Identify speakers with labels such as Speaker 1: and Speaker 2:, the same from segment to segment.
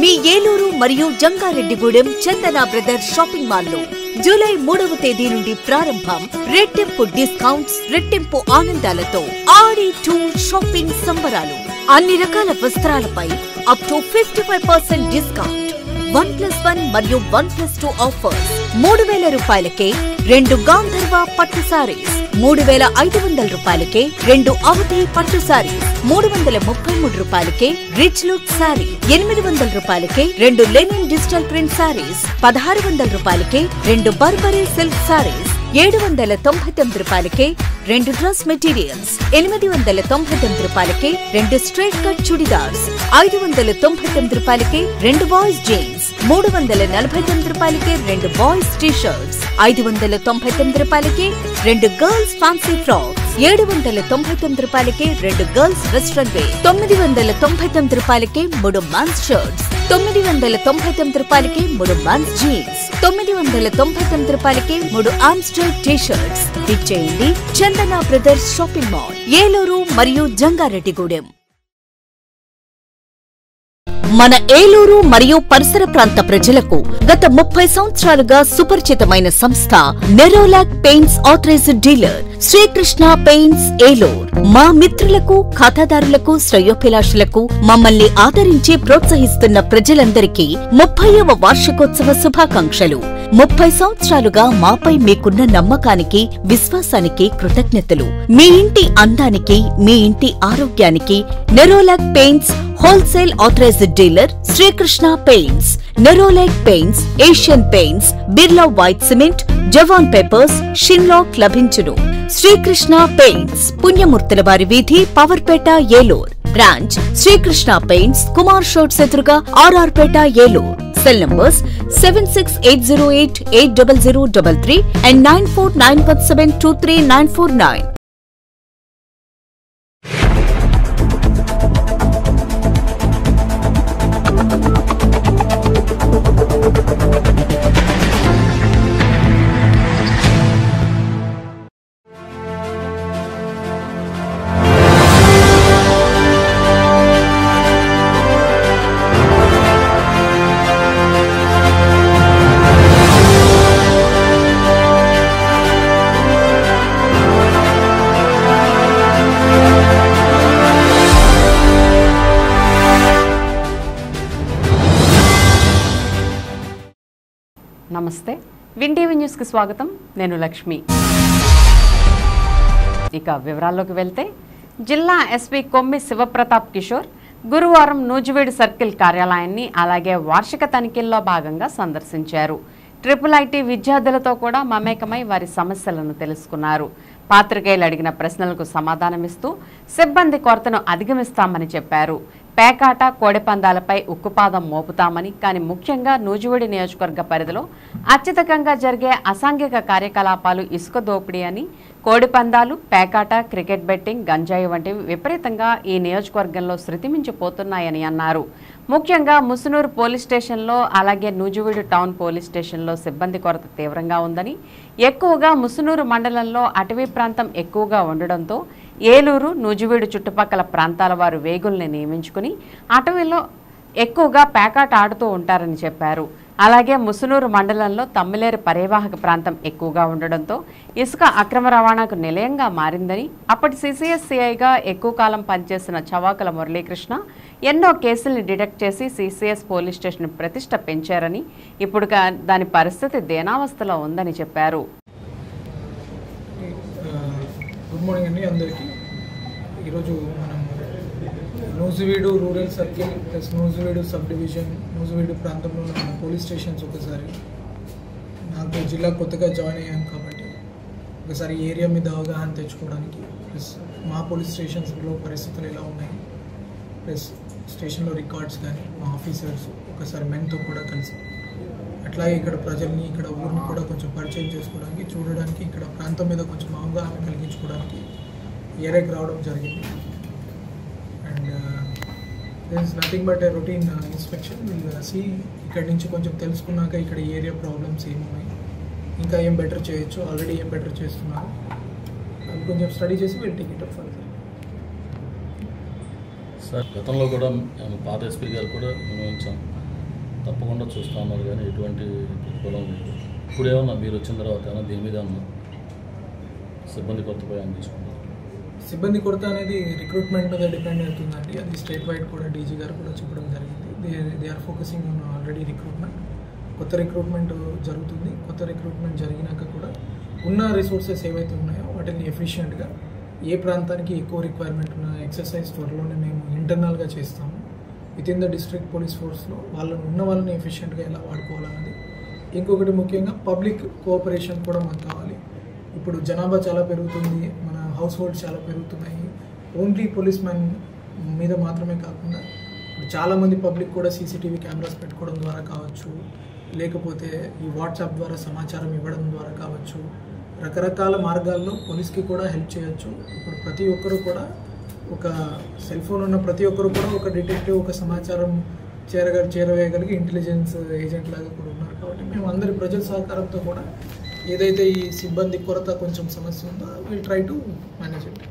Speaker 1: మీ ఏలూరు మరియు జంగారెడ్డిగూడెం చందన brothers shopping mall లో July 3వ తేదీ నుండి ప్రారంభం. రెట్టింపు డిస్కౌంట్స్, రెట్టింపు ఆనందాలతో ఆడి టూర్ షాపింగ్ సంబరాలు. అన్ని రకాల వస్త్రాలపై అప్ టు 55% డిస్కౌంట్. 1+1 మరియు 1+2 ఆఫర్స్. 3,000 రూపాయలకే 2 గాంధర్వ పట్టు సారీస్, 3,500 రూపాయలకే 2 అవధి పట్టు సారీస్, 333 రూపాయలకే రిచ్ లుక్ సారీ, 800 రూపాయలకే 2 లెనిన్ డిజిటల్ ప్రింట్ సారీస్, 1,600 రూపాయలకే 2 బర్బరీ సిల్క్ సారీస్, 799 రూపాయలకే 2 డ్రెస్ మెటీరియల్స్, 899 రూపాయలకే 2 స్ట్రైట్ కట్ చుడిదార్స్, 599 రూపాయలకే 2 బాయ్స్ జీన్స్, 349 రూపాయలకే 2 బాయ్స్ టీ షర్ట్స్, 599 రూపాయలకే 2 గర్ల్స్ ఫ్యాన్సీ ఫ్రాక్స్, 799 రూపాయలకే 2 గర్ల్స్ వెస్ట్రన్ వేర్, 999 రూపాయలకే 3 మెన్స్ షర్ట్స్, 999 రూపాయలకే 3 మెన్స్ జీన్స్, 999 రూపాయలకే 3 ఆమ్స్టర్ టీ షర్ట్స్. ఇచ్చేయండి చందన బ్రదర్స్ షాపింగ్ మాల్, ఏలూరు మరియు జంగారెడ్డిగూడెం. మన ఏలూరు మరియు పరిసర ప్రాంత ప్రజలకు గత 30 సంవత్సరాలుగా సుపరిచితమైన సంస్థ Nerolac paints authorised dealer Srikrishna paints Eluru. మా మిత్రులకు, ఖాతాదారులకు, శ్రేయోభిలాషులకు మమ్మల్ని ఆదరించి ప్రోత్సహిస్తున్న ప్రజలందరికీ 30వ వార్షికోత్సవ శుభాకాంక్షలు. 30 సంవత్సరాలుగా మాపై మీకున్న నమ్మకానికి, విశ్వాసానికి కృతజ్ఞతలు. మీ ఇంటి అందానికి, మీ ఇంటి ఆరోగ్యానికి Nerolac paints wholesale authorised dealer Srikrishna paints. Nerolac paints, Asian paints, Birla white cement, Jawan papers, Sheenlac లభించును. శ్రీకృష్ణ పెయింట్స్, పుణ్యమూర్తుల వారి వీధి, పవర్పేట, ఏలూరు. బ్రాంచ్ శ్రీకృష్ణ పెయింట్స్, కుమార్ షోట్స్ ఎదురుగా, RR Peta, Eluru. Cell numbers 7680880033 and 9491723949.
Speaker 2: నమస్తే, విన్ టీవీ న్యూస్కి స్వాగతం. నేను లక్ష్మి. ఇక వివరాల్లోకి వెళ్తే, జిల్లా ఎస్పీ కొమ్మి శివప్రతాప్ కిషోర్ గురువారం నూజివీడు సర్కిల్ కార్యాలయాన్ని, అలాగే వార్షిక తనిఖీల్లో భాగంగా సందర్శించారు. IIIT విద్యార్థులతో కూడా మమేకమై వారి సమస్యలను తెలుసుకున్నారు. పాత్రికేయులు అడిగిన ప్రశ్నలకు సమాధానమిస్తూ సిబ్బంది కొరతను అధిగమిస్తామని చెప్పారు. పేకాట, కోడిపందాలపై ఉక్కుపాదం మోపుతామని, కానీ ముఖ్యంగా నూజివీడు నియోజకవర్గ పరిధిలో అత్యధికంగా జరిగే అసాంఘిక కార్యకలాపాలు ఇసుక దోపిడీ అని, కోడిపందాలు, పేకాట, క్రికెట్ బెట్టింగ్, గంజాయి వంటివి విపరీతంగా ఈ నియోజకవర్గంలో శృతిమించిపోతున్నాయని అన్నారు. ముఖ్యంగా ముసునూరు పోలీస్ స్టేషన్లో, అలాగే నూజివీడు టౌన్ పోలీస్ స్టేషన్లో సిబ్బంది కొరత తీవ్రంగా ఉందని, ఎక్కువగా ముసునూరు మండలంలో అటవీ ప్రాంతం ఎక్కువగా ఉండడంతో ఏలూరు, నూజివీడు చుట్టుపక్కల ప్రాంతాల వారు వేగుల్ని నియమించుకుని అటవీలో ఎక్కువగా పేకాట ఆడుతూ ఉంటారని చెప్పారు. అలాగే ముసునూరు మండలంలో తమ్మిలేరు పర్యవాహక ప్రాంతం ఎక్కువగా ఉండడంతో ఇసుక అక్రమ రవాణాకు నిలయంగా మారిందని, అప్పటి CCS-CIగా ఎక్కువ కాలం పనిచేసిన చవాకల మురళీకృష్ణ ఎన్నో కేసుల్ని డిటెక్ట్ చేసి CCS పోలీస్ స్టేషన్ ప్రతిష్ట పెంచారని, ఇప్పుడు దాని పరిస్థితి దేనావస్థలో ఉందని చెప్పారు.
Speaker 3: గుడ్ మార్నింగ్ అండి అందరికీ. ఈరోజు మనం Nuzvid rural circle plus Nuzvid sub division, Nuzvid ప్రాంతంలో ఉన్న పోలీస్ స్టేషన్స్ ఒకసారి, నాకు జిల్లా కొత్తగా జాయిన్ అయ్యాను కాబట్టి ఒకసారి ఏరియా మీద అవగాహన తెచ్చుకోవడానికి, ప్లస్ మా పోలీస్ స్టేషన్స్లో పరిస్థితులు ఎలా ఉన్నాయి, ప్లస్ స్టేషన్లో రికార్డ్స్ కానీ మా ఆఫీసర్స్ ఒకసారి మెన్తో కూడా కలిసి, అట్లాగే ఇక్కడ ప్రజల్ని, ఇక్కడ ఊరిని కూడా కొంచెం పరిచయం చేసుకోవడానికి, చూడడానికి, ఇక్కడ ప్రాంతం మీద కొంచెం అవగాహన కలిగించుకోవడానికి ఏరియాకి రావడం జరిగింది. And this is nothing but a routine inspection. Will see ఇక్కడి నుంచి కొంచెం తెలుసుకున్నాక ఇక్కడ ఏరియా ప్రాబ్లమ్స్ ఏమున్నాయి, ఇంకా ఏం బెటర్ చేయొచ్చు, ఆల్రెడీ ఏం బెటర్ చేస్తున్నారు, అది కొంచెం స్టడీ చేసి will take it up further. So
Speaker 4: sir గతంలో కూడా పాత ఎస్పీ గారు కూడా వినియోగించాం, తప్పకుండా చూస్తూ ఉన్నారు, కానీ ఎటువంటి ప్రతిఫలం లేదు. ఇప్పుడేమన్నా మీరు వచ్చిన తర్వాత ఏమన్నా దీని మీద సిబ్బంది కొరతపై తీసుకుంటారు?
Speaker 3: సిబ్బంది కొరత అనేది రిక్రూట్మెంట్ మీద డిపెండ్ అవుతుందండి. అది స్టేట్ వైడ్ కూడా డీజీ గారు కూడా చెప్పడం జరిగింది. They are focusing on already recruitment. కొత్త రిక్రూట్మెంట్ జరుగుతుంది. కొత్త రిక్రూట్మెంట్ జరిగినాక కూడా ఉన్న రిసోర్సెస్ ఏవైతే ఉన్నాయో వాటిని ఎఫిషియెంట్గా ఏ ప్రాంతానికి ఎక్కువ రిక్వైర్మెంట్ ఉన్న ఎక్సర్సైజ్ త్వరలోనే మేము ఇంటర్నల్గా చేస్తాము. Within the district police ఫోర్స్లో వాళ్ళని ఎఫిషియెంట్గా ఎలా వాడుకోవాలన్నది. ఇంకొకటి ముఖ్యంగా పబ్లిక్ కోఆపరేషన్ కూడా మనకు కావాలి. ఇప్పుడు జనాభా చాలా పెరుగుతుంది, మన హౌస్ హోల్డ్స్ చాలా పెరుగుతున్నాయి. ఓన్లీ పోలీస్ మ్యాన్ మీద మాత్రమే కాకుండా ఇప్పుడు చాలామంది పబ్లిక్ కూడా సీసీటీవీ కెమెరాస్ పెట్టుకోవడం ద్వారా కావచ్చు, లేకపోతే ఈ వాట్సాప్ ద్వారా సమాచారం ఇవ్వడం ద్వారా కావచ్చు, రకరకాల మార్గాల్లో పోలీస్కి కూడా హెల్ప్ చేయొచ్చు. ఇప్పుడు ప్రతి ఒక్కరు కూడా ఒక సెల్ ఫోన్ ఉన్న ప్రతి ఒక్కరు కూడా ఒక డిటెక్టివ్, ఒక సమాచారం చేరవేయగలిగి ఇంటెలిజెన్స్ ఏజెంట్ లాగా కూడా ఉన్నారు. కాబట్టి మేము అందరి ప్రజల సహకారంతో కూడా ఏదైతే ఈ సిబ్బంది కొరత కొంచెం సమస్య ఉందో will try to manage it.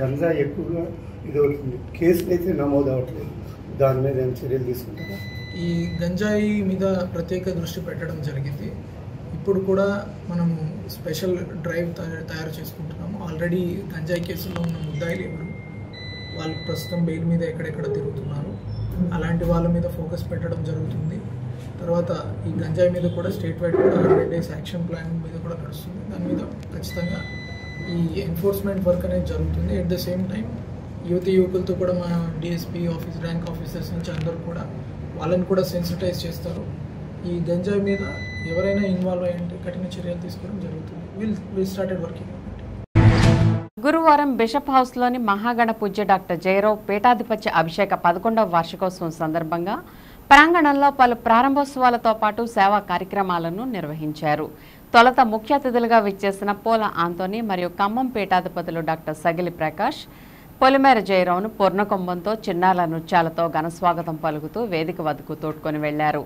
Speaker 5: Ganja ఎక్కువగా ఇది అవుతుంది, కేసులు అయితే నమోదు అవ్వట్లేదు, దాని మీద ఏం చర్యలు తీసుకుంటారా?
Speaker 3: ఈ గంజాయి మీద ప్రత్యేక దృష్టి పెట్టడం జరిగింది. ఇప్పుడు కూడా మనము స్పెషల్ డ్రైవ్ తయారు చేసుకుంటున్నాము. ఆల్రెడీ గంజాయి కేసుల్లో ఉన్న ముద్దాయిలు ఎవరు, వాళ్ళు ప్రస్తుతం బెయిల్ మీద ఎక్కడెక్కడ తిరుగుతున్నారు, అలాంటి వాళ్ళ మీద ఫోకస్ పెట్టడం జరుగుతుంది. తర్వాత ఈ గంజాయి మీద కూడా స్టేట్ వైడ్ కూడా 100 days యాక్షన్ ప్లాన్ మీద కూడా నడుస్తుంది. దాని మీద ఖచ్చితంగా ఈ ఎన్ఫోర్స్మెంట్ వర్క్ అనేది జరుగుతుంది. ఎట్ ద సేమ్ టైం యువకులతో కూడా మా డిఎస్పీ ఆఫీస్ ర్యాంక్ ఆఫీసర్స్ నుంచి అందరూ కూడా వాళ్ళని కూడా సెన్సిటైజ్ చేస్తారు. ఈ గంజాయి మీద ఎవరైనా ఇన్వాల్వ్ అయ్యంటే కఠిన చర్యలు తీసుకోవడం జరుగుతుంది. Will started working.
Speaker 2: గురువారం బిషప్ హౌస్లోని మహాగణ పూజ్య డాక్టర్ జయరావు పీఠాధిపత్య అభిషేక 11వ వార్షికోత్సవం సందర్భంగా ప్రాంగణంలో పలు ప్రారంభోత్సవాలతో పాటు సేవా కార్యక్రమాలను నిర్వహించారు. తొలుత ముఖ్య అతిథులుగా విచ్చేసిన పోల ఆంటోనీ మరియు ఖమ్మం పీఠాధిపతులు డాక్టర్ సగిలి ప్రకాష్ పొలిమేర జయరావును పూర్ణకుంభంతో చిన్నారుల నృత్యాలతో ఘనస్వాగతం పలుకుతూ వేదిక వద్దకు తోడ్కొని వెళ్లారు.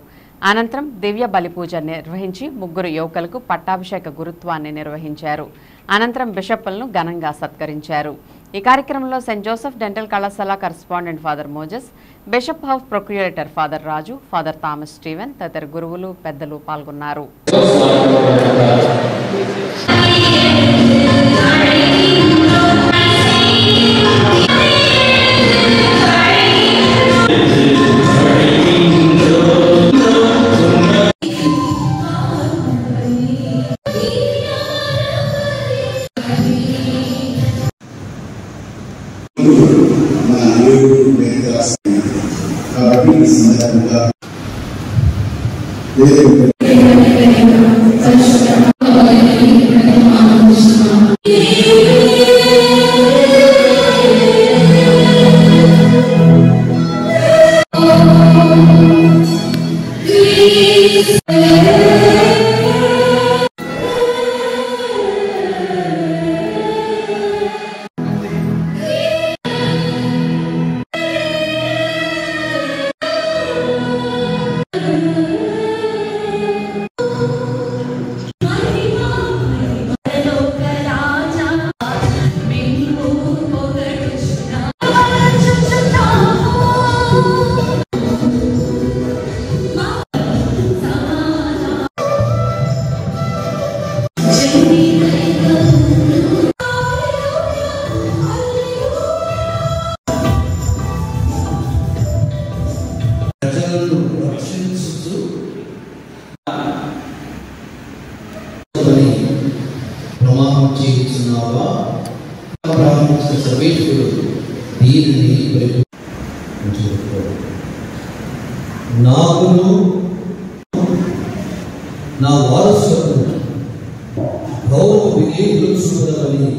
Speaker 2: అనంతరం దివ్య బలిపూజ నిర్వహించి 3 యువకులకు పట్టాభిషేక గురుత్వాన్ని నిర్వహించారు. అనంతరం బిషప్లను ఘనంగా సత్కరించారు. ఈ కార్యక్రమంలో సెయింట్ జోసెఫ్ డెంటల్ కళాశాల correspondent father Moses, bishop house procurator father Raju, father Thomas Steven తదితర గురువులు పెద్దలు పాల్గొన్నారు.
Speaker 6: నాకును నా వారసులకు గౌరవ విజయులు చూడవని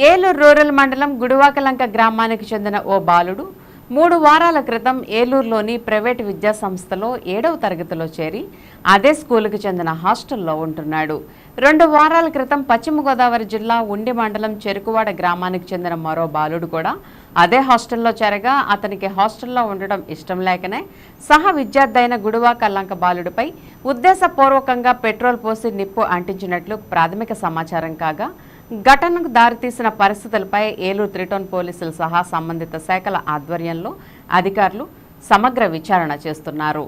Speaker 2: ఏలూరు రూరల్ మండలం గుడివాకలంక గ్రామానికి చెందిన ఓ బాలుడు 3 వారాల క్రితం ఏలూరులోని ప్రైవేటు విద్యా సంస్థలో 7వ తరగతిలో చేరి అదే స్కూలుకు చెందిన హాస్టల్లో ఉంటున్నాడు. 2 వారాల క్రితం పశ్చిమ గోదావరి జిల్లా ఉండి మండలం చెరుకువాడ గ్రామానికి చెందిన మరో బాలుడు కూడా అదే హాస్టల్లో చేరగా అతనికి హాస్టల్లో ఉండడం ఇష్టం లేకనే సహ విద్యార్థి అయిన గుడివాకలంక బాలుడిపై ఉద్దేశపూర్వకంగా పెట్రోల్ పోసి నిప్పు అంటించినట్లు ప్రాథమిక సమాచారం కాగా ఘటనకు దారితీసిన పరిస్థితులపై ఏలూరు 3 టౌన్ పోలీసులు సహా సంబంధిత శాఖల ఆధ్వర్యంలో అధికారులు సమగ్ర విచారణ చేస్తున్నారు.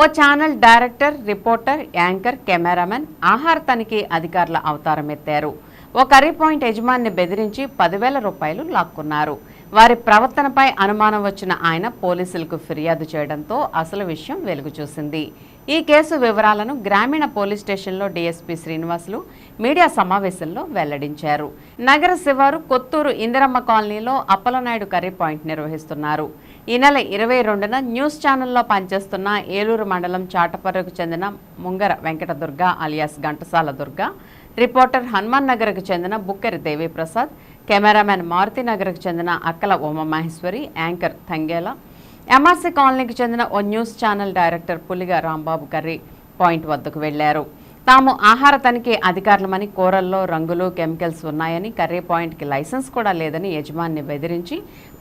Speaker 2: ఓ channel director, reporter, anchor, cameraman ఆహార తనిఖీ అధికారుల అవతారం ఎత్తారు. ఓ కర్రీ పాయింట్ యజమానిని బెదిరించి 10,000 రూపాయలు లాక్కున్నారు. వారి ప్రవర్తనపై అనుమానం వచ్చిన ఆయన పోలీసులకు ఫిర్యాదు చేయడంతో అసలు విషయం వెలుగు చూసింది. ఈ కేసు వివరాలను గ్రామీణ పోలీస్ స్టేషన్లో డీఎస్పీ శ్రీనివాసులు మీడియా సమావేశంలో వెల్లడించారు. నగర శివారు కొత్తూరు ఇందిరమ్మ కాలనీలో అప్పలనాయుడు కర్రీ పాయింట్ నిర్వహిస్తున్నారు. ఈ నెల 22న న్యూస్ ఛానల్లో పనిచేస్తున్న ఏలూరు మండలం చాటపర్రుకు చెందిన ముంగర వెంకట దుర్గా అలియాస్ ఘంటసాల దుర్గా, రిపోర్టర్ హనుమాన్ నగర్కు చెందిన బుక్కరి దేవీప్రసాద్, కెమెరామెన్ మారుతి నగర్కు చెందిన అక్కల ఉమామహేశ్వరి, యాంకర్ తంగేల, ఎంఆర్సీ కాలనీకి చెందిన ఓ news channel director Puliga Rambabu curry point వద్దకు వెళ్లారు. తాము ఆహార తనిఖీ అధికారులమని, కూరల్లో రంగులు, కెమికల్స్ ఉన్నాయని, కర్రీ పాయింట్కి లైసెన్స్ కూడా లేదని యజమానిని బెదిరించి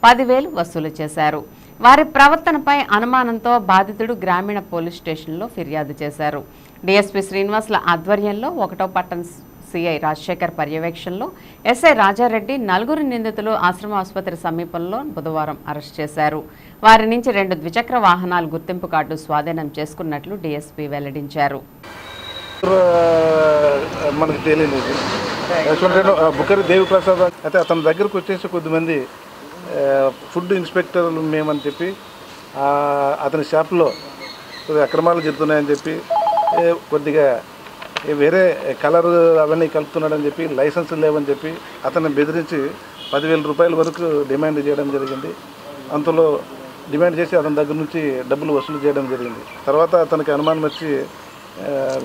Speaker 2: 10,000 వసూలు చేశారు. వారి ప్రవర్తనపై అనుమానంతో బాధితుడు గ్రామీణ పోలీస్ స్టేషన్లో ఫిర్యాదు చేశారు. డీఎస్పీ శ్రీనివాసుల ఆధ్వర్యంలో 1వ పట్టణ సిఐ రాజశేఖర్ పర్యవేక్షణలో ఎస్ఐ రాజారెడ్డి 4 నిందితులు ఆశ్రమ ఆసుపత్రి సమీపంలో బుధవారం అరెస్ట్ చేశారు. వారి నుంచి 2 ద్విచక్ర వాహనాలు గుర్తింపు కార్డు స్వాధీనం చేసుకున్నట్లు డీఎస్పీ వెల్లడించారు.
Speaker 7: మనకు తెలియదు బుక్కరి దేవిప్రసాద్ అయితే అతని దగ్గరకు వచ్చేసి కొద్దిమంది ఫుడ్ ఇన్స్పెక్టర్లు మేమని చెప్పి అతని షాప్లో అక్రమాలు జరుగుతున్నాయని చెప్పి కొద్దిగా వేరే కలర్ అవన్నీ కలుపుతున్నాడని చెప్పి లైసెన్స్ లేవని చెప్పి అతన్ని బెదిరించి 10,000 రూపాయల వరకు డిమాండ్ చేయడం జరిగింది. అంతలో డిమాండ్ చేసి అతని దగ్గర నుంచి డబ్బులు వసూలు చేయడం జరిగింది. తర్వాత అతనికి అనుమానం వచ్చి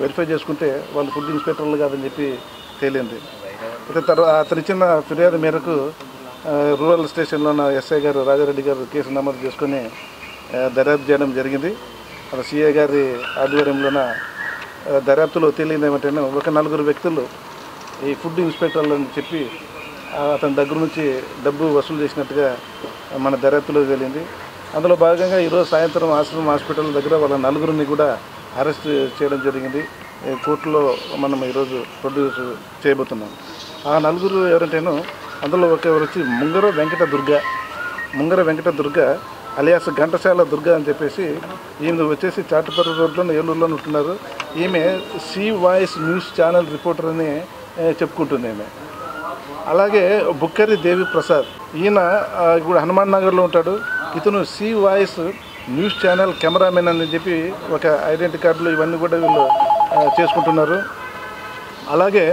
Speaker 7: వెరిఫై చేసుకుంటే వాళ్ళు ఫుడ్ ఇన్స్పెక్టర్లు కాదని చెప్పి తేలింది. అయితే తర్వాత అతను ఇచ్చిన ఫిర్యాదు మేరకు రూరల్ స్టేషన్లో ఉన్న ఎస్ఐ గారు రాజారెడ్డి గారు కేసు నమోదు చేసుకొని దర్యాప్తు చేయడం జరిగింది. అది సిఐ గారి ఆధ్వర్యంలోన దర్యాప్తులో తేలింది ఏమంటే ఒక 4 వ్యక్తులు ఈ ఫుడ్ ఇన్స్పెక్టర్లు అని చెప్పి అతని దగ్గర నుంచి డబ్బు వసూలు చేసినట్టుగా మన దర్యాప్తులో తేలింది. అందులో భాగంగా ఈరోజు సాయంత్రం ఆశ్రమం హాస్పిటల్ దగ్గర వాళ్ళ నలుగురిని కూడా అరెస్ట్ చేయడం జరిగింది. కోర్టులో మనం ఈరోజు ప్రొడ్యూస్ చేయబోతున్నాం. ఆ నలుగురు ఎవరంటేనో అందులో ఒకరు వచ్చి ముంగర వెంకట దుర్గ అలియాస్ ఘంటసాల దుర్గ అని చెప్పేసి ఈమె వచ్చేసి చాటుపర్రు రోడ్లో ఏలూరులో ఉంటున్నారు. ఈమె C voice news channel reporter అని చెప్పుకుంటుంది ఈమె. అలాగే బుక్కరి దేవి ప్రసాద్, ఈయన ఇప్పుడు హనుమాన్ నగర్లో ఉంటాడు. ఇతను C voice news channel cameraman అని చెప్పి ఒక ఐడెంటిటీ కార్డులు ఇవన్నీ కూడా వీళ్ళు చేసుకుంటున్నారు. అలాగే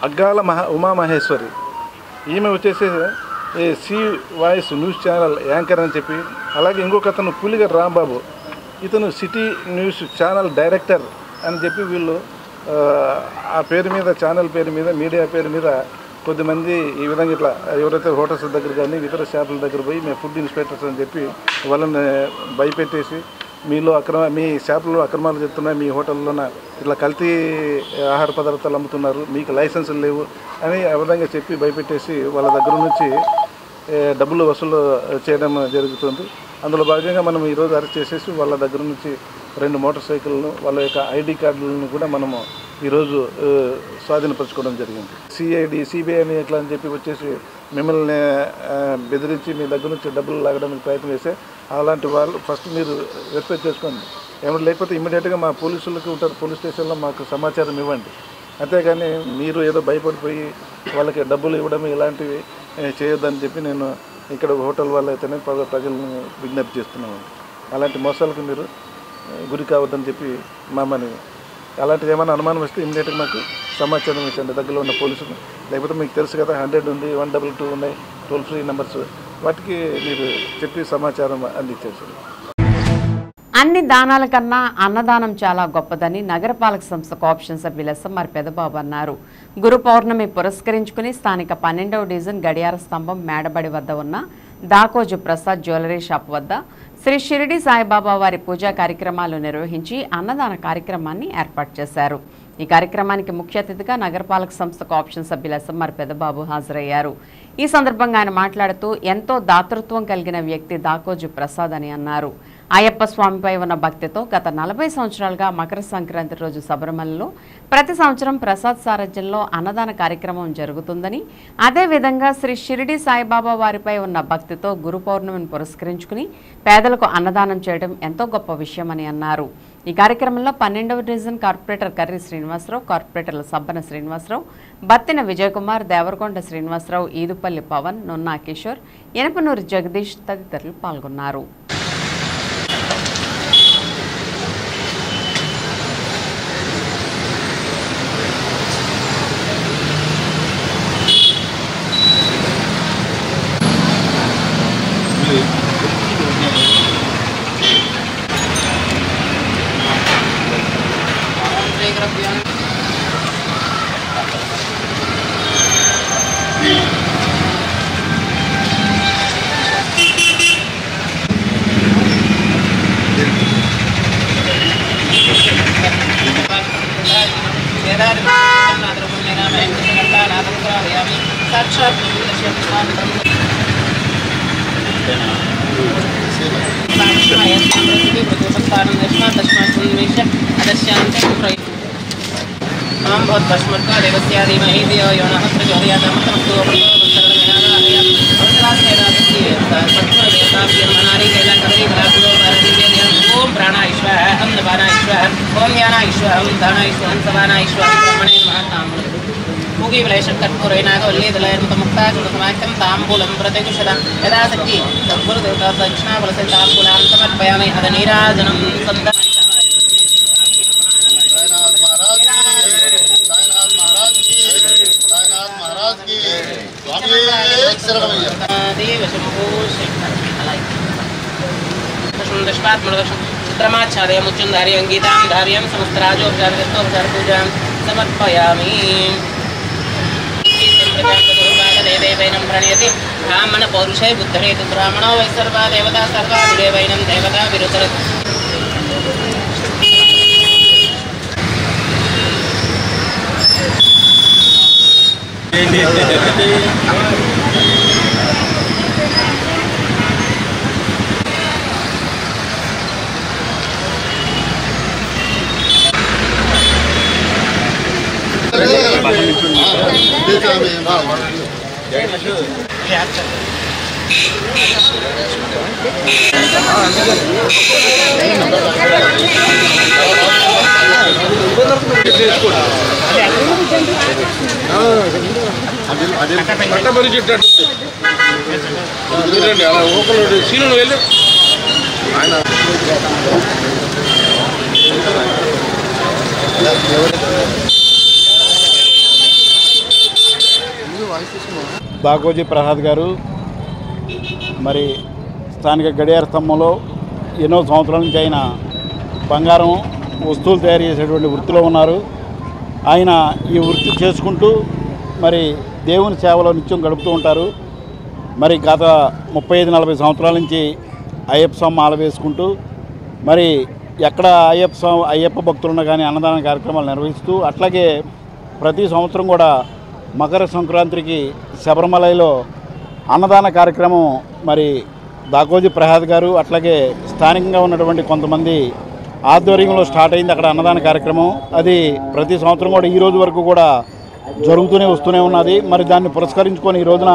Speaker 7: అగ్గాల ఉమామహేశ్వరి, ఈమె వచ్చేసి C voice news channel anchor అని చెప్పి, అలాగే ఇంకొక అతను పులిగర్ రాంబాబు, ఇతను సిటీ న్యూస్ ఛానల్ డైరెక్టర్ అని చెప్పి వీళ్ళు ఆ పేరు మీద, ఛానల్ పేరు మీద, మీడియా పేరు మీద కొద్దిమంది ఈ విధంగా ఇట్లా ఎవరైతే హోటల్స్ దగ్గర కానీ ఇతర షాపుల దగ్గర పోయి మేము ఫుడ్ ఇన్స్పెక్టర్స్ అని చెప్పి వాళ్ళని భయపెట్టేసి మీ షాపులో అక్రమాలు చెప్తున్నాయి, మీ హోటల్లోన ఇట్లా కల్తీ ఆహార పదార్థాలు అమ్ముతున్నారు, మీకు లైసెన్సులు లేవు అని ఆ విధంగా చెప్పి భయపెట్టేసి వాళ్ళ దగ్గర నుంచి డబ్బులు వసూలు చేయడం జరుగుతుంది. అందులో భాగంగా మనం ఈరోజు అరెస్ట్ చేసేసి వాళ్ళ దగ్గర నుంచి 2 మోటార్ సైకిళ్ళను, వాళ్ళ యొక్క ఐడి కార్డులను కూడా మనము ఈరోజు స్వాధీనపరచుకోవడం జరిగింది. సిబిఐ అని ఎట్లా అని చెప్పి వచ్చేసి మిమ్మల్ని బెదిరించి మీ దగ్గర నుంచి డబ్బులు లాగడానికి ప్రయత్నం చేస్తే అలాంటి వాళ్ళు ఫస్ట్ మీరు వెరిఫై చేసుకోండి. ఏమైనా లేకపోతే ఇమ్మీడియట్గా మా పోలీసులకి ఉంటారు, పోలీస్ స్టేషన్లో మాకు సమాచారం ఇవ్వండి. అంతేగాని మీరు ఏదో భయపడిపోయి వాళ్ళకి డబ్బులు ఇవ్వడం ఇలాంటివి చేయొద్దని చెప్పి నేను ఇక్కడ హోటల్ వాళ్ళు అయితేనే ప్రజలను విజ్ఞప్తి చేస్తున్నాను. అలాంటి మోసాలకు మీరు గురి కావద్దని చెప్పి మమ్మల్ని, అలాంటిది ఏమైనా అనుమానం వస్తే ఇమ్మీడియట్గా మాకు సమాచారం ఇచ్చండి దగ్గరలో ఉన్న పోలీసులు. లేకపోతే మీకు తెలుసు కదా 100 ఉంది, 122 ఉన్నాయి టోల్ ఫ్రీ నెంబర్స్, వాటికి మీరు చెప్పి సమాచారం అందించేసారు.
Speaker 2: అన్ని దానాల కన్నా అన్నదానం చాలా గొప్పదని నగరపాలక సంస్థ కోఆప్షన్ సభ్యులు ఎస్ఎంఆర్ పెదబాబు అన్నారు. గురు పౌర్ణమి పురస్కరించుకుని స్థానిక 12వ డివిజన్ గడియార స్తంభం మేడబడి వద్ద ఉన్న దాకోజు ప్రసాద్ జ్యువెలరీ షాప్ వద్ద శ్రీ షిరిడి సాయిబాబా వారి పూజా కార్యక్రమాలు నిర్వహించి అన్నదాన కార్యక్రమాన్ని ఏర్పాటు చేశారు. ఈ కార్యక్రమానికి ముఖ్య అతిథిగా నగరపాలక సంస్థ కోఆప్షన్ సభ్యులు ఎస్ఎంఆర్ పెదబాబు హాజరయ్యారు. ఈ సందర్భంగా ఆయన మాట్లాడుతూ ఎంతో దాతృత్వం కలిగిన వ్యక్తి దాకోజు ప్రసాద్ అని అన్నారు. అయ్యప్ప స్వామిపై ఉన్న భక్తితో గత 40 సంవత్సరాలుగా మకర సంక్రాంతి రోజు శబరిమలలో ప్రతి సంవత్సరం ప్రసాద్ సారథ్యంలో అన్నదాన కార్యక్రమం జరుగుతుందని, అదేవిధంగా శ్రీ షిరిడి సాయిబాబా వారిపై ఉన్న భక్తితో గురు పౌర్ణమిని పురస్కరించుకుని పేదలకు అన్నదానం చేయడం ఎంతో గొప్ప విషయమని అన్నారు. ఈ కార్యక్రమంలో 12వ డివిజన్ కార్పొరేటర్ కర్రి శ్రీనివాసరావు, కార్పొరేటర్లు సబ్బన శ్రీనివాసరావు, బత్తిన విజయకుమార్, దేవరకొండ శ్రీనివాసరావు, ఈదుపల్లి పవన్, నున్నా కిషోర్, ఎనపనూరు జగదీష్ తదితరులు పాల్గొన్నారు.
Speaker 8: तांबूलं प्रतिकुशलं यदा सखी सद्गुरुदेवता दक्षिणाफलसे तांबूलान् समर्पयामि अद नीराजनं चित्रमाच्छादयं उच्चुन्धार्यं गीतां धार्यं समस्तराजोपचारपूजां समर्पयामि देवैनं प्रणयति ब्राह्मण पौरुषे बुद्धरेतु ब्राह्मणो वै सर्वा देवता सर्वा देवैनं देवता विरुचरति
Speaker 9: దాకోజీ ప్రసాద్ గారు మరి స్థానిక గడియార స్తంభంలో ఎన్నో సంవత్సరాల నుంచి ఆయన బంగారం వస్తువులు తయారు చేసేటువంటి వృత్తిలో ఉన్నారు. ఆయన ఈ వృత్తి చేసుకుంటూ మరి దేవుని సేవలో నిత్యం గడుపుతూ ఉంటారు. మరి గత 35-40 సంవత్సరాల నుంచి అయ్యప్ప స్వామి మాల వేసుకుంటూ మరి ఎక్కడ అయ్యప్ప భక్తులున్నా కానీ అన్నదాన కార్యక్రమాలు నిర్వహిస్తూ అట్లాగే ప్రతి సంవత్సరం కూడా మకర సంక్రాంతికి శబరిమలలో అన్నదాన కార్యక్రమం మరి దాకోజీ ప్రసాద్ గారు అట్లాగే స్థానికంగా ఉన్నటువంటి కొంతమంది ఆధ్వర్యంలో స్టార్ట్ అయింది అక్కడ అన్నదాన కార్యక్రమం. అది ప్రతి సంవత్సరం కూడా ఈ రోజు వరకు కూడా వస్తూనే ఉన్నది. మరి దాన్ని పురస్కరించుకొని ఈ రోజున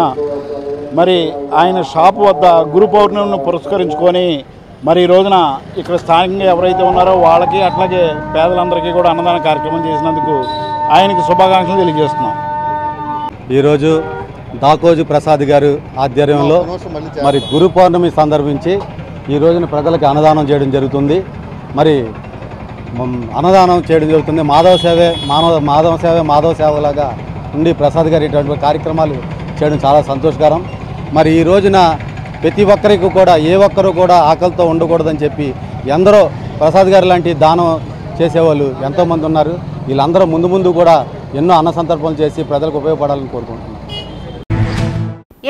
Speaker 9: మరి ఆయన షాపు వద్ద గురు పౌర్ణమిని పురస్కరించుకొని మరి ఈ రోజున ఇక్కడ స్థానికంగా ఎవరైతే ఉన్నారో వాళ్ళకి అట్లాగే పేదలందరికీ కూడా అన్నదాన కార్యక్రమం చేసినందుకు ఆయనకి శుభాకాంక్షలు తెలియజేస్తున్నాం.
Speaker 10: ఈరోజు దాకోజీ ప్రసాద్ గారు ఆధ్వర్యంలో మరి గురు పౌర్ణమి సందర్భించి ఈ రోజున ప్రజలకు అన్నదానం చేయడం జరుగుతుంది. మరి అన్నదానం చేయడం జరుగుతుంది. మాధవ సేవలాగా ఉండి ప్రసాద్ గారు ఇటువంటి కార్యక్రమాలు చేయడం చాలా సంతోషకరం. మరి ఈ రోజున ప్రతి ఒక్కరికి కూడా ఏ ఒక్కరు కూడా ఆకలితో ఉండకూడదని చెప్పి ఎందరో ప్రసాద్ గారు లాంటి దానం చేసేవాళ్ళు ఎంతోమంది ఉన్నారు. వీళ్ళందరూ ముందు కూడా ఎన్నో అన్న సంతర్పణలు చేసి ప్రజలకు ఉపయోగపడాలని కోరుకుంటున్నాను.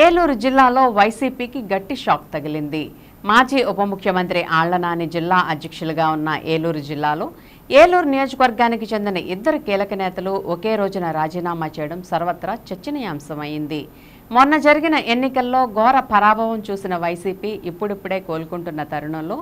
Speaker 2: ఏలూరు జిల్లాలో వైసీపీకి గట్టి షాక్ తగిలింది. మాజీ ఉప ముఖ్యమంత్రి ఆళ్లనాని జిల్లా అధ్యక్షులుగా ఉన్న ఏలూరు జిల్లాలో ఏలూరు నియోజకవర్గానికి చెందిన 2 కీలక నేతలు ఒకే రోజున రాజీనామా చేయడం సర్వత్రా చర్చనీయాంశమైంది. మొన్న జరిగిన ఎన్నికల్లో ఘోర పరాభవం చూసిన వైసీపీ ఇప్పుడిప్పుడే కోలుకుంటున్న తరుణంలో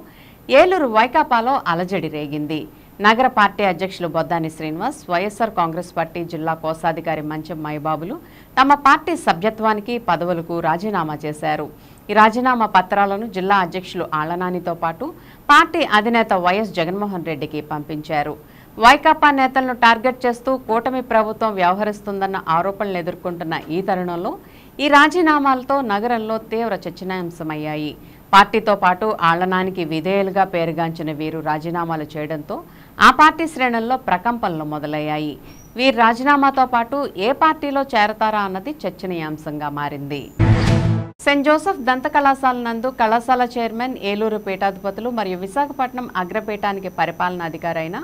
Speaker 2: ఏలూరు వైకాపాలో అలజడి రేగింది. నగర పార్టీ అధ్యక్షులు బొద్దాని శ్రీనివాస్, వైఎస్ఆర్ కాంగ్రెస్ పార్టీ జిల్లా కోశాధికారి మంచం మైబాబులు తమ పార్టీ సభ్యత్వానికి పదవులకు రాజీనామా చేశారు. ఈ రాజీనామా పత్రాలను జిల్లా అధ్యక్షులు ఆళ్లనానితో పాటు పార్టీ అధినేత వైఎస్ జగన్మోహన్ రెడ్డికి పంపించారు. వైకాపా నేతలను టార్గెట్ చేస్తూ కూటమి ప్రభుత్వం వ్యవహరిస్తుందన్న ఆరోపణలు ఎదుర్కొంటున్న ఈ తరుణంలో ఈ రాజీనామాలతో నగరంలో తీవ్ర చర్చనీయాంశమయ్యాయి. పార్టీతో పాటు ఆళ్లనానికి విధేయులుగా పేరుగాంచిన వీరు రాజీనామాలు చేయడంతో ఆ పార్టీ శ్రేణుల్లో ప్రకంపనలు మొదలయ్యాయి. వీరు రాజీనామాతో పాటు ఏ పార్టీలో చేరతారా అన్నది చర్చనీయాంశంగా మారింది. సెయింట్ జోసెఫ్ దంత కళాశాల నందు కళాశాల చైర్మన్, ఏలూరు పీఠాధిపతులు మరియు విశాఖపట్నం అగ్రపీఠానికి పరిపాలనాధికారి అయిన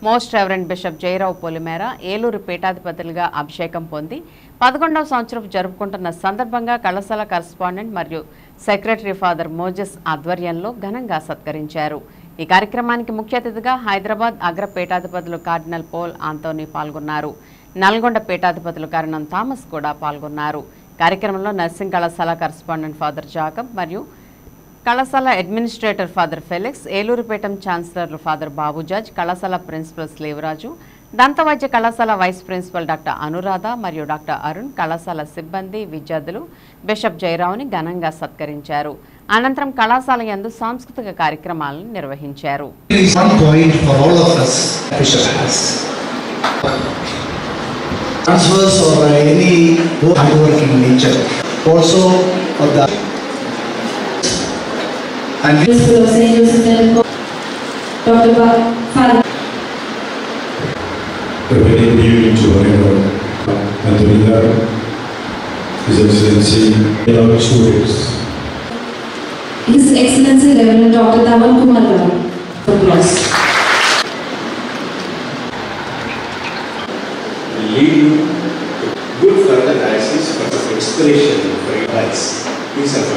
Speaker 2: మోస్ట్ రెవరెండ్ బిషప్ జయరావు పొలిమేర ఏలూరు పీఠాధిపతులుగా అభిషేకం పొంది 11వ సంవత్సరం జరుపుకుంటున్న సందర్భంగా కళాశాల కరస్పాండెంట్ మరియు సెక్రటరీ ఫాదర్ మోజెస్ ఆధ్వర్యంలో ఘనంగా సత్కరించారు. ఈ కార్యక్రమానికి ముఖ్య అతిథిగా హైదరాబాద్ అగ్ర పీఠాధిపతులు కార్డినల్ పోల్ ఆంటోనీ పాల్గొన్నారు. నల్గొండ పీఠాధిపతులు కరణం థామస్ కూడా పాల్గొన్నారు. కార్యక్రమంలో నర్సింగ్ కళాశాల కరస్పాండెంట్ ఫాదర్ జాకబ్ మరియు కళాశాల అడ్మినిస్ట్రేటర్ ఫాదర్ ఫెలిక్స్, ఏలూరుపేటం ఛాన్సలర్లు ఫాదర్ బాబుజాజ్, కళాశాల ప్రిన్సిపల్ స్లేవరాజు, దంతవైద్య కళాశాల వైస్ ప్రిన్సిపల్ డాక్టర్ అనురాధ మరియు డాక్టర్ అరుణ్, కళాశాల సిబ్బంది, విద్యార్థులు బిషప్ జయరావుని ఘనంగా సత్కరించారు. అనంతరం కళాశాల యందు సాంస్కృతిక కార్యక్రమాలను నిర్వహించారు.
Speaker 11: Transfers or any hardworking nature, also of the and
Speaker 12: a very good evening to everyone and to leader, His Excellency, our students.
Speaker 13: His Excellency Reverend Dr. Dhawan Kumar Garu.
Speaker 12: Lead you to good further diocese for inspiration for your lives. Please have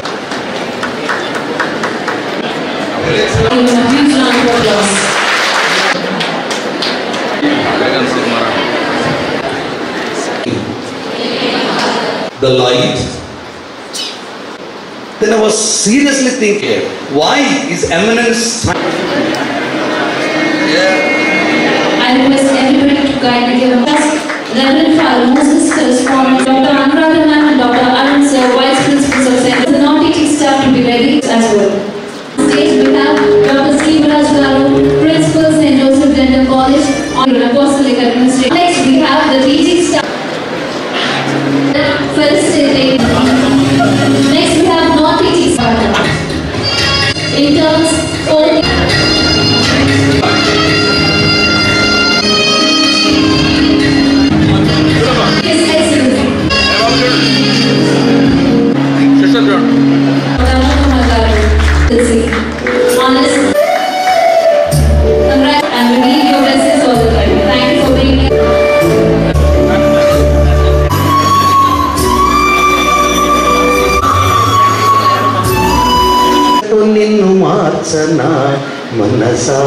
Speaker 6: the light. Then I was seriously thinking, why is eminence?
Speaker 13: I request everybody to kindly give us Reverend Father Moses correspondent, Dr. Anuradha Ma'am and Dr. Arun Sir, Vice Principals of Center. The non-teaching staff to be ready as well. On stage we have Dr. Srivaraj Garu, Principal St. Joseph Dental College, on Apostolic Administration. Next we have the teaching staff. Felicitating. Next we have non-teaching staff. Interns, only.
Speaker 6: నిన్ను మార్చనా మనసా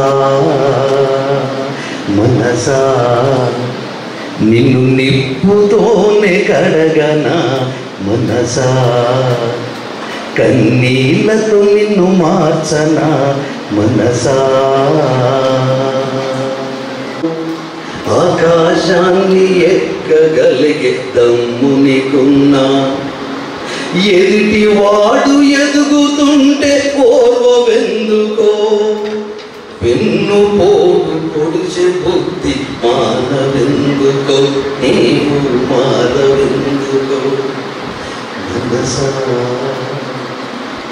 Speaker 6: మనసా నిన్ను నిప్పుతోనే కడగనా మనసా కన్నీళ్లతో నిన్ను మార్చనా మనసా ఆకాశాన్ని ఎక్కగలిగే దమ్ము నీకున్నా ఎదుటి వాడు ఎదుగుతుంటే ఓర్వెందుకో వెన్ను పోటు పొడిచే బుద్ధి మానవెందుకో నీవు మానవెందుకో మనసా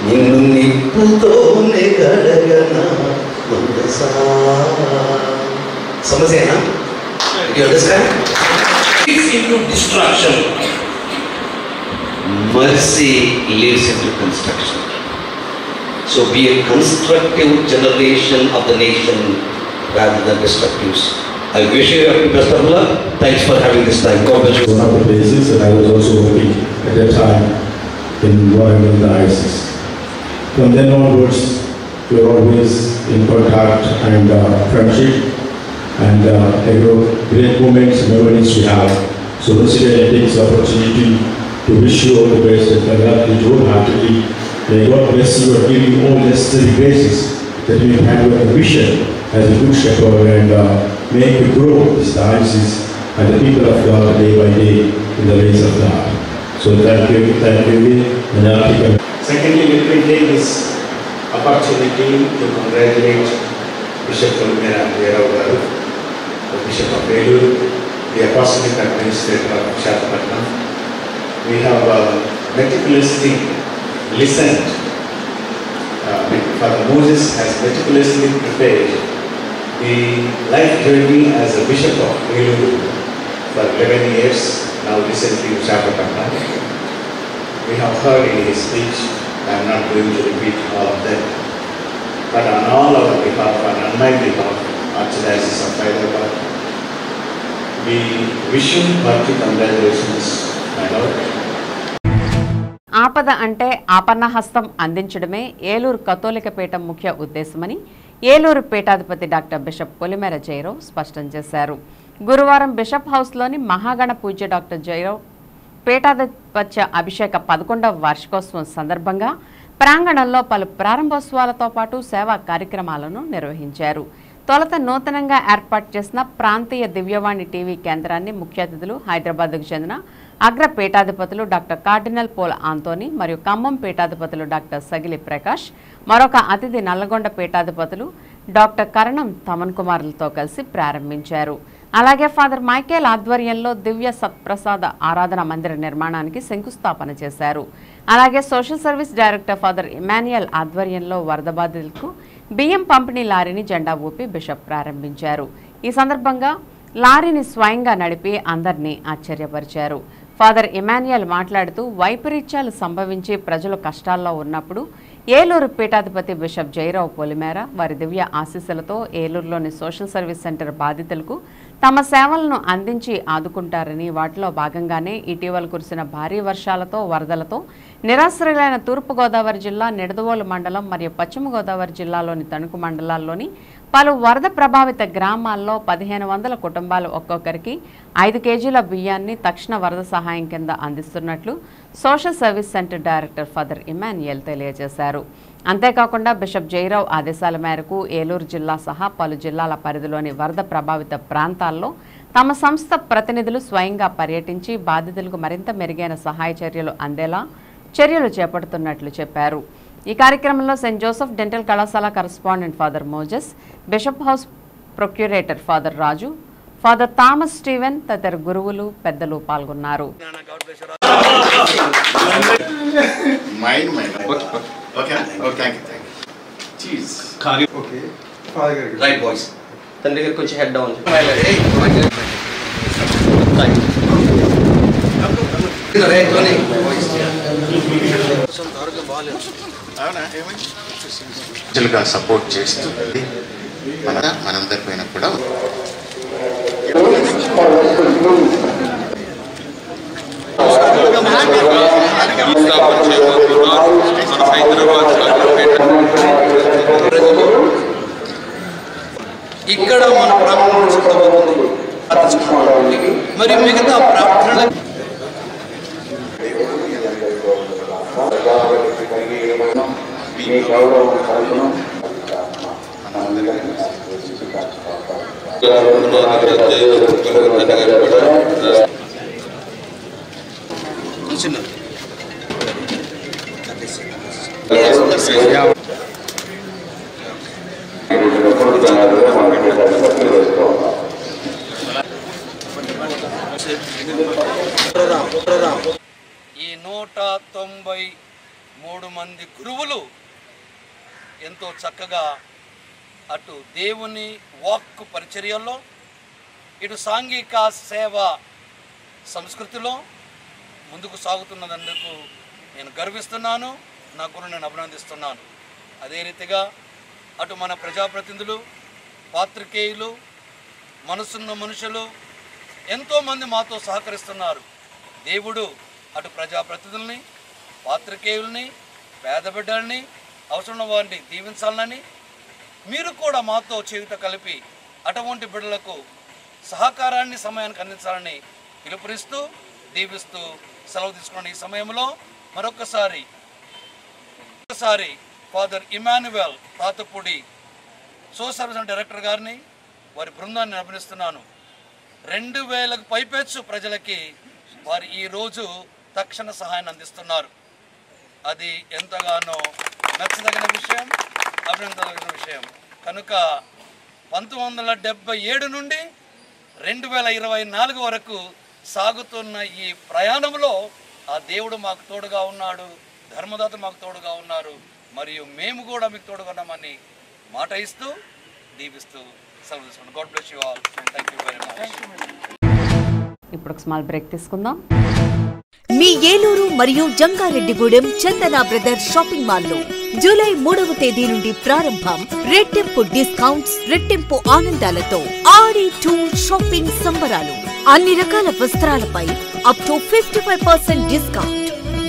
Speaker 6: నిన్ను నిప్పుతోనే గడగనా మనసా సమస్యనా? You understand? It's into destruction. Mercy leads into construction. So be a constructive generation of the nation rather than destructive. I wish you the best of luck. Thanks for having this time. God bless you.
Speaker 12: One of the places that I was also working at that time in Warangal Diocese. From then onwards, we were always in contact and friendship, and great moments and memories we have. So once again, I take this opportunity to wish you all the best and congratulate you wholeheartedly. May God bless you and give you all necessary graces that you have your vision as a good shepherd and make you grow this diocese and the people of God day by day in the ways of God. So thank you, and
Speaker 14: secondly, let me take this opportunity to congratulate Bishop Polymera Veerao Garu, the Bishop of Veluru, the Apostolic Administrator of Visakhapatnam. We have meticulously listened. Father Moses has meticulously prepared the life journey as a Bishop of Veluru for 11 years, now recently Visakhapatnam. We have heard in his speech. I am not going to repeat all of them. But on all our behalf and on my behalf, Archdiocese of Hyderabad, we wish you hearty congratulations, my Lord.
Speaker 2: ఆపద అంటే ఆపన్నహస్తం అందించడమే ఏలూరు కథోలిక పీఠం ముఖ్య ఉద్దేశమని ఏలూరు పీఠాధిపతి doctor bishop పొలిమేర జయరావు స్పష్టం చేశారు. గురువారం బిషప్ హౌస్లోని మహాగణ పూజ్య డాక్టర్ జయరావు పీఠాధిపత్య అభిషేక 11వ వార్షికోత్సవం సందర్భంగా ప్రాంగణంలో పలు ప్రారంభోత్సవాలతో పాటు సేవా కార్యక్రమాలను నిర్వహించారు. తొలుత నూతనంగా ఏర్పాటు చేసిన ప్రాంతీయ దివ్యవాణి టీవీ కేంద్రాన్ని ముఖ్య అతిథులు హైదరాబాద్కు చెందిన అగ్ర పీఠాధిపతులు డాక్టర్ కార్డినల్ పోల్ ఆంటోనీ మరియు ఖమ్మం పీఠాధిపతులు డాక్టర్ సగిలి ప్రకాష్, మరొక అతిథి నల్లగొండ పీఠాధిపతులు డాక్టర్ కరణం తమన్ కుమార్లతో కలిసి ప్రారంభించారు. అలాగే ఫాదర్ మైకేల్ ఆధ్వర్యంలో దివ్య సత్ప్రసాద ఆరాధన మందిర నిర్మాణానికి శంకుస్థాపన చేశారు. అలాగే social service director father Emmanuel ఆధ్వర్యంలో వరద బాధితులకు బియ్యం పంపిణీ లారీని జెండా ఊపి బిషప్ ప్రారంభించారు. ఈ సందర్భంగా లారీని స్వయంగా నడిపి అందరినీ ఆశ్చర్యపరిచారు. ఫాదర్ ఇమాన్యుయల్ మాట్లాడుతూ వైపరీత్యాలు సంభవించి ప్రజలు కష్టాల్లో ఉన్నప్పుడు ఏలూరు పీఠాధిపతి బిషప్ జయరావు పొలిమేర వారి దివ్య ఆశీస్సులతో ఏలూరులోని సోషల్ సర్వీస్ సెంటర్ బాధితులకు తమ సేవలను అందించి ఆదుకుంటారని, వాటిలో భాగంగానే ఇటీవల కురిసిన భారీ వర్షాలతో వరదలతో నిరాశ్రయులైన తూర్పుగోదావరి జిల్లా నిడదవోలు మండలం మరియు పశ్చిమ గోదావరి జిల్లాలోని తణుకు మండలాల్లోని పలు వరద ప్రభావిత గ్రామాల్లో 1500 కుటుంబాలు ఒక్కొక్కరికి 5 కేజీల బియ్యాన్ని తక్షణ వరద సహాయం కింద అందిస్తున్నట్లు social service centre director father Emmanuel తెలియజేశారు. అంతేకాకుండా బిషప్ జయరావు ఆదేశాల మేరకు ఏలూరు జిల్లా సహా పలు జిల్లాల పరిధిలోని వరద ప్రభావిత ప్రాంతాల్లో తమ సంస్థ ప్రతినిధులు స్వయంగా పర్యటించి బాధితులకు మరింత మెరుగైన సహాయ చర్యలు అందేలా చర్యలు చేపడుతున్నట్లు చెప్పారు. ఈ కార్యక్రమంలో సెయింట్ జోసెఫ్ డెంటల్ కళాశాల correspondent father Moses, bishop house procurator father Raju, father Thomas Steven తదితర గురువులు పెద్దలు పాల్గొన్నారు.
Speaker 15: సపోర్ట్ చేస్తూ మనందరి పైన కూడా
Speaker 6: ఇక్కడ మన ప్రార్థన మరి మిగతా ప్రార్థన ఈ 193 మంది గురువులు ఎంతో చక్కగా అటు దేవుని వాక్కు పరిచర్యల్లో, ఇటు సాంఘిక సేవ సంస్కృతిలో ముందుకు సాగుతున్నందుకు నేను గర్విస్తున్నాను. నా గురువుని నేను అభినందిస్తున్నాను. అదే రీతిగా అటు మన ప్రజాప్రతినిధులు, పాత్రికేయులు, మనసున్న మనుషులు ఎంతోమంది మాతో సహకరిస్తున్నారు. దేవుడు అటు ప్రజాప్రతినిధుల్ని, పాత్రికేయుల్ని, పేద బిడ్డల్ని, అవసరం వారిని దీవించాలని, మీరు కూడా మాతో చేయుత కలిపి అటువంటి బిడ్డలకు సహకారాన్ని సమయానికి అందించాలని పిలుపునిస్తూ దీవిస్తూ సెలవు తీసుకున్న ఈ సమయంలో మరొకసారి father Emmanuel Tatapudi social service director గారిని, వారి బృందాన్ని అభినందిస్తున్నాను. 2000కు పైపెచ్చు ప్రజలకి వారు ఈరోజు తక్షణ సహాయాన్ని అందిస్తున్నారు. అది ఎంతగానో మెచ్చదగిన విషయం, అభినందనదగిన విషయం. కనుక 1977 నుండి 2024 వరకు సాగుతున్న ఈ ప్రయాణంలో ఆ దేవుడు మాకు తోడుగా ఉన్నాడు, ధర్మదాత మాకు తోడుగా ఉన్నారు, మరియు మేము కూడా మీకు తోడుగా ఉన్నామని మాట ఇస్తూ దీవిస్తూ సెలవు తీసుకుంటాం. God bless you all. Thank you very much.
Speaker 2: ఇప్పుడు ఒక స్మాల్ బ్రేక్ తీసుకుందాం.
Speaker 1: మీ ఏలూరు మరియు జంగారెడ్డిగూడెం చందన బ్రదర్స్ షాపింగ్ మాల్లో జూలై 3వ తేదీ నుండి ప్రారంభం. రెట్టింపు డిస్కౌంట్స్, రెట్టింపు ఆనందాలతో ఆడి టూర్ షాపింగ్ సంబరాలు. అన్ని రకాల వస్త్రాలపై అప్ టు 55% డిస్కౌంట్.